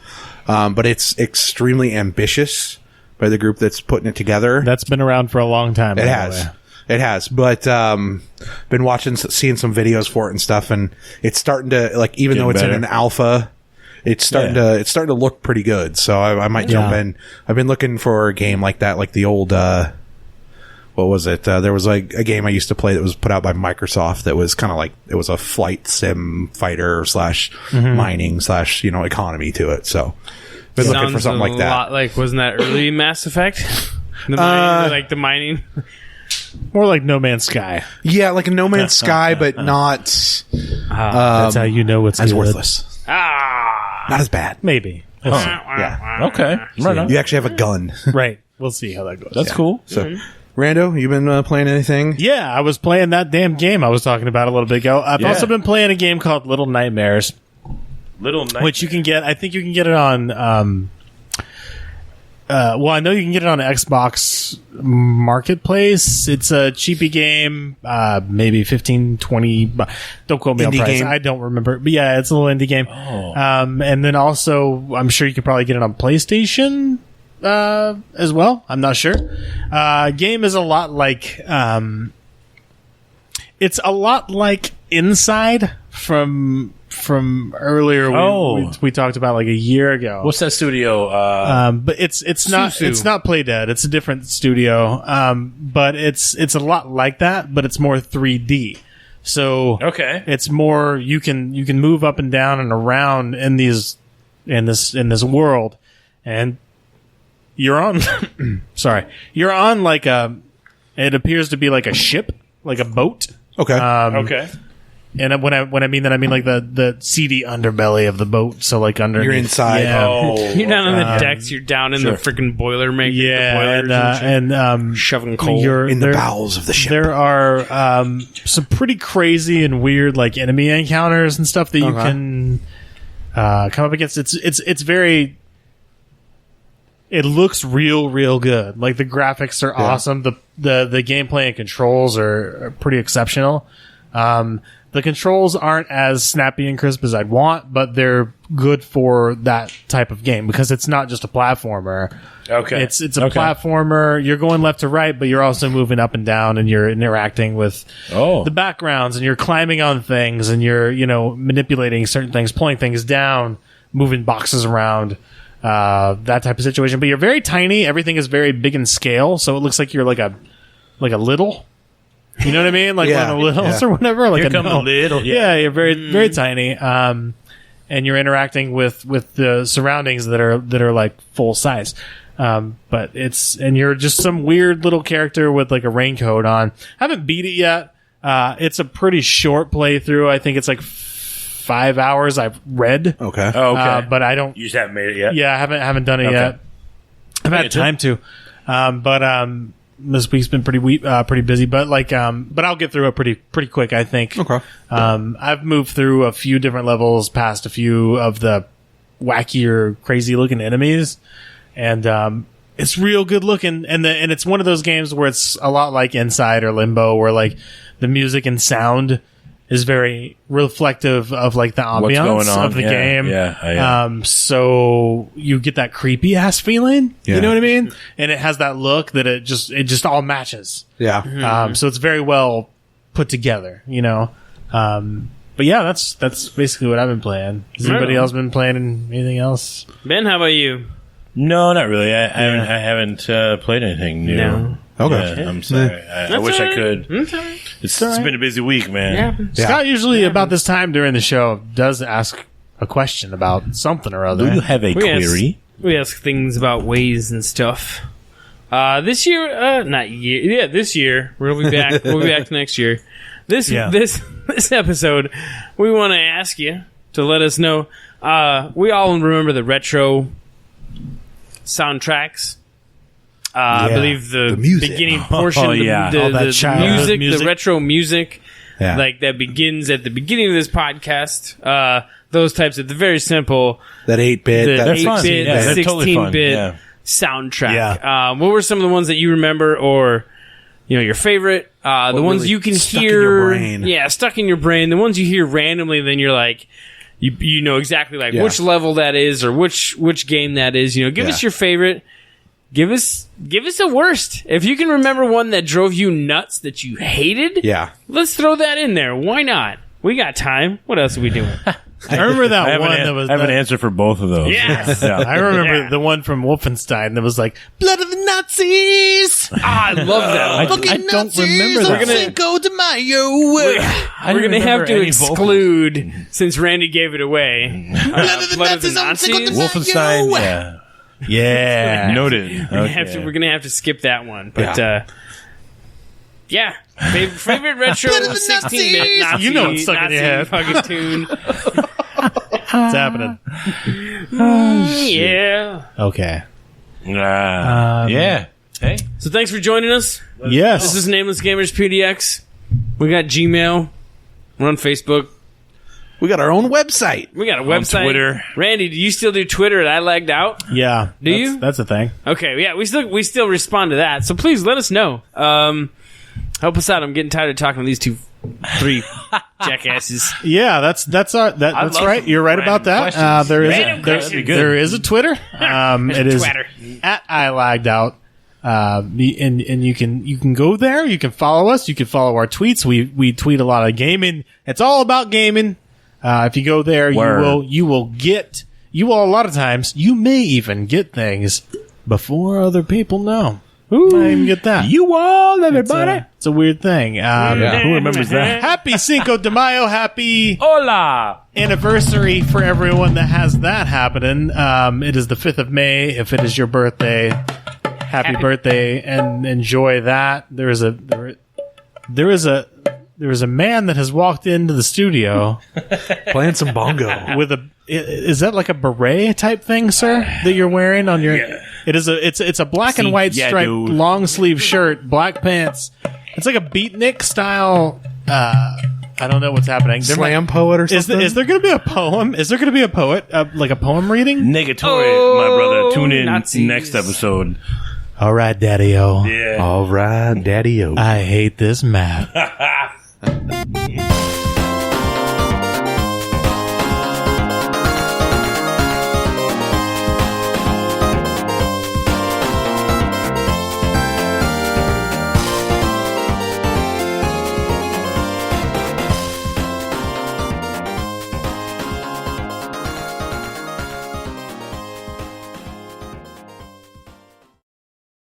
But it's extremely ambitious by the group that's putting it together. That's been around for a long time. It has. But, been seeing some videos for it and stuff, and it's starting to, like, even though it's in an alpha, it's starting to look pretty good. So I might jump in. I've been looking for a game like that, like the old, what was it? There was like a game I used to play that was put out by Microsoft that was kind of like, it was a flight sim fighter / mining / economy to it. So been looking for something like that. Lot like, wasn't that early Mass Effect? The mining. More like No Man's Sky. Yeah, like a No Man's Sky, but not. That's how you know it's as good. worthless. Not as bad. Maybe. Yeah. Okay. Right on. You actually have a gun. Right. We'll see how that goes. That's cool. So, Rando, you been playing anything? Yeah, I was playing that damn game I was talking about a little bit ago. I've also been playing a game called Little Nightmares. Which you can get. I think you can get it on. Well, I know you can get it on Xbox Marketplace. It's a cheapy game, maybe 15, 20. Don't quote me on price. I don't remember. But yeah, it's a little indie game. Oh. And then also, I'm sure you could probably get it on PlayStation as well. I'm not sure. Game is a lot like. It's a lot like Inside from from earlier. We talked about like a year ago. What's that studio? But it's not Play Dead. It's a different studio. But it's a lot like that, but it's more 3D. So it's more you can move up and down and around in this world, and you're on you're on like it appears to be like a ship, like a boat. Okay. And when I mean that, I mean like the seedy underbelly of the boat. So like under you're inside. Yeah. You're down on the decks. You're down in the freaking boiler making the boilers shoving coal. You're in the bowels of the ship. There are some pretty crazy and weird like enemy encounters and stuff that you can come up against. It's very. It looks real good. Like the graphics are awesome. The gameplay and controls are pretty exceptional. The controls aren't as snappy and crisp as I'd want, but they're good for that type of game because it's not just a platformer. Okay. It's a platformer. You're going left to right, but you're also moving up and down, and you're interacting with the backgrounds, and you're climbing on things, and you're manipulating certain things, pulling things down, moving boxes around. That type of situation. But you're very tiny. Everything is very big in scale, so it looks like you're like a little. You know what I mean? Like one of the littles or whatever. Like a little. Yeah, you're very tiny. And you're interacting with the surroundings that are like full size. But you're just some weird little character with like a raincoat on. I haven't beat it yet. It's a pretty short playthrough. I think it's like 5 hours I've read. Okay. But I don't. You just haven't made it yet? Yeah, I haven't done it yet. I've had time to. But this week's been pretty busy, but but I'll get through it pretty quick, I think. Okay. I've moved through a few different levels, past a few of the wackier, crazy looking enemies, and it's real good looking. And it's one of those games where it's a lot like Inside or Limbo, where like the music and sound is very reflective of like the ambiance of the game. Yeah. So you get that creepy ass feeling. Yeah. You know what I mean? And it has that look that it just all matches. Yeah. So it's very well put together, But yeah, that's basically what I've been playing. Has anybody else been playing anything else? Ben, how about you? No, not really. I haven't played anything new. No. Okay. Yeah, I'm sorry. I wish I could. Okay. It's been a busy week, man. Yeah. Scott usually about this time during the show does ask a question about something or other. Do you have a query? We ask things about ways and stuff. This year, this year we'll be back. We'll be back next year. This episode, we want to ask you to let us know. We all remember the retro soundtracks. I believe the beginning portion of the music, the retro music, like that begins at the beginning of this podcast. Those types of the very simple, that 8-bit, the that's 8-bit, 16-bit soundtrack. What were some of the ones that you remember, or your favorite? The ones really you can hear, in your brain. Stuck in your brain. The ones you hear randomly, then you're like, you know exactly which level that is, or which game that is. Give us your favorite. Give us a worst. If you can remember one that drove you nuts that you hated, let's throw that in there. Why not? We got time. What else are we doing? I remember that one that was. I have an answer for both of those. Yes. I remember the one from Wolfenstein that was like blood of the Nazis. I love that one. I don't remember that. Cinco De Mayo. We're gonna have to exclude since Randy gave it away. Blood of the Nazis. Wolfenstein. Yeah. Noted. We're gonna have to skip that one, but favorite retro 16-bit Nazi, it's stuck in your head. Fucking tune. It's happening. Yeah. Okay. Yeah. Hey. So thanks for joining us. Yes. This is Nameless Gamers PDX. We got Gmail. We're on Facebook. We got our own website. We got a website. Twitter. Randy, do you still do Twitter at I Lagged Out? Yeah. Do you? That's a thing. Okay, yeah, we still respond to that. So please let us know. Help us out. I'm getting tired of talking to these three jackasses. Yeah, that's right. You're right about that. There is a Twitter. It is Twitter. at I Lagged Out. And you can go there. You can follow us. You can follow our tweets. We tweet a lot of gaming. It's all about gaming. If you go there, you will a lot of times, you may even get things before other people know. Ooh, I even get that. You all, everybody. It's a weird thing. Who remembers that? Happy Cinco De Mayo. Happy Hola! Anniversary for everyone that has that happening. It is the 5th of May. If it is your birthday, happy birthday and enjoy that. There is a man that has walked into the studio playing some bongo with is that like a beret type thing, sir, that you're wearing on your? Yeah. It's a black and white striped long sleeve shirt, black pants. It's like a beatnik style. I don't know what's happening. Slam poet or something? Is there going to be a poem? Is there going to be a poet, like a poem reading? Negatory, my brother. Tune in next episode. All right, Daddy-O. Yeah. All right, Daddy-O. I hate this map.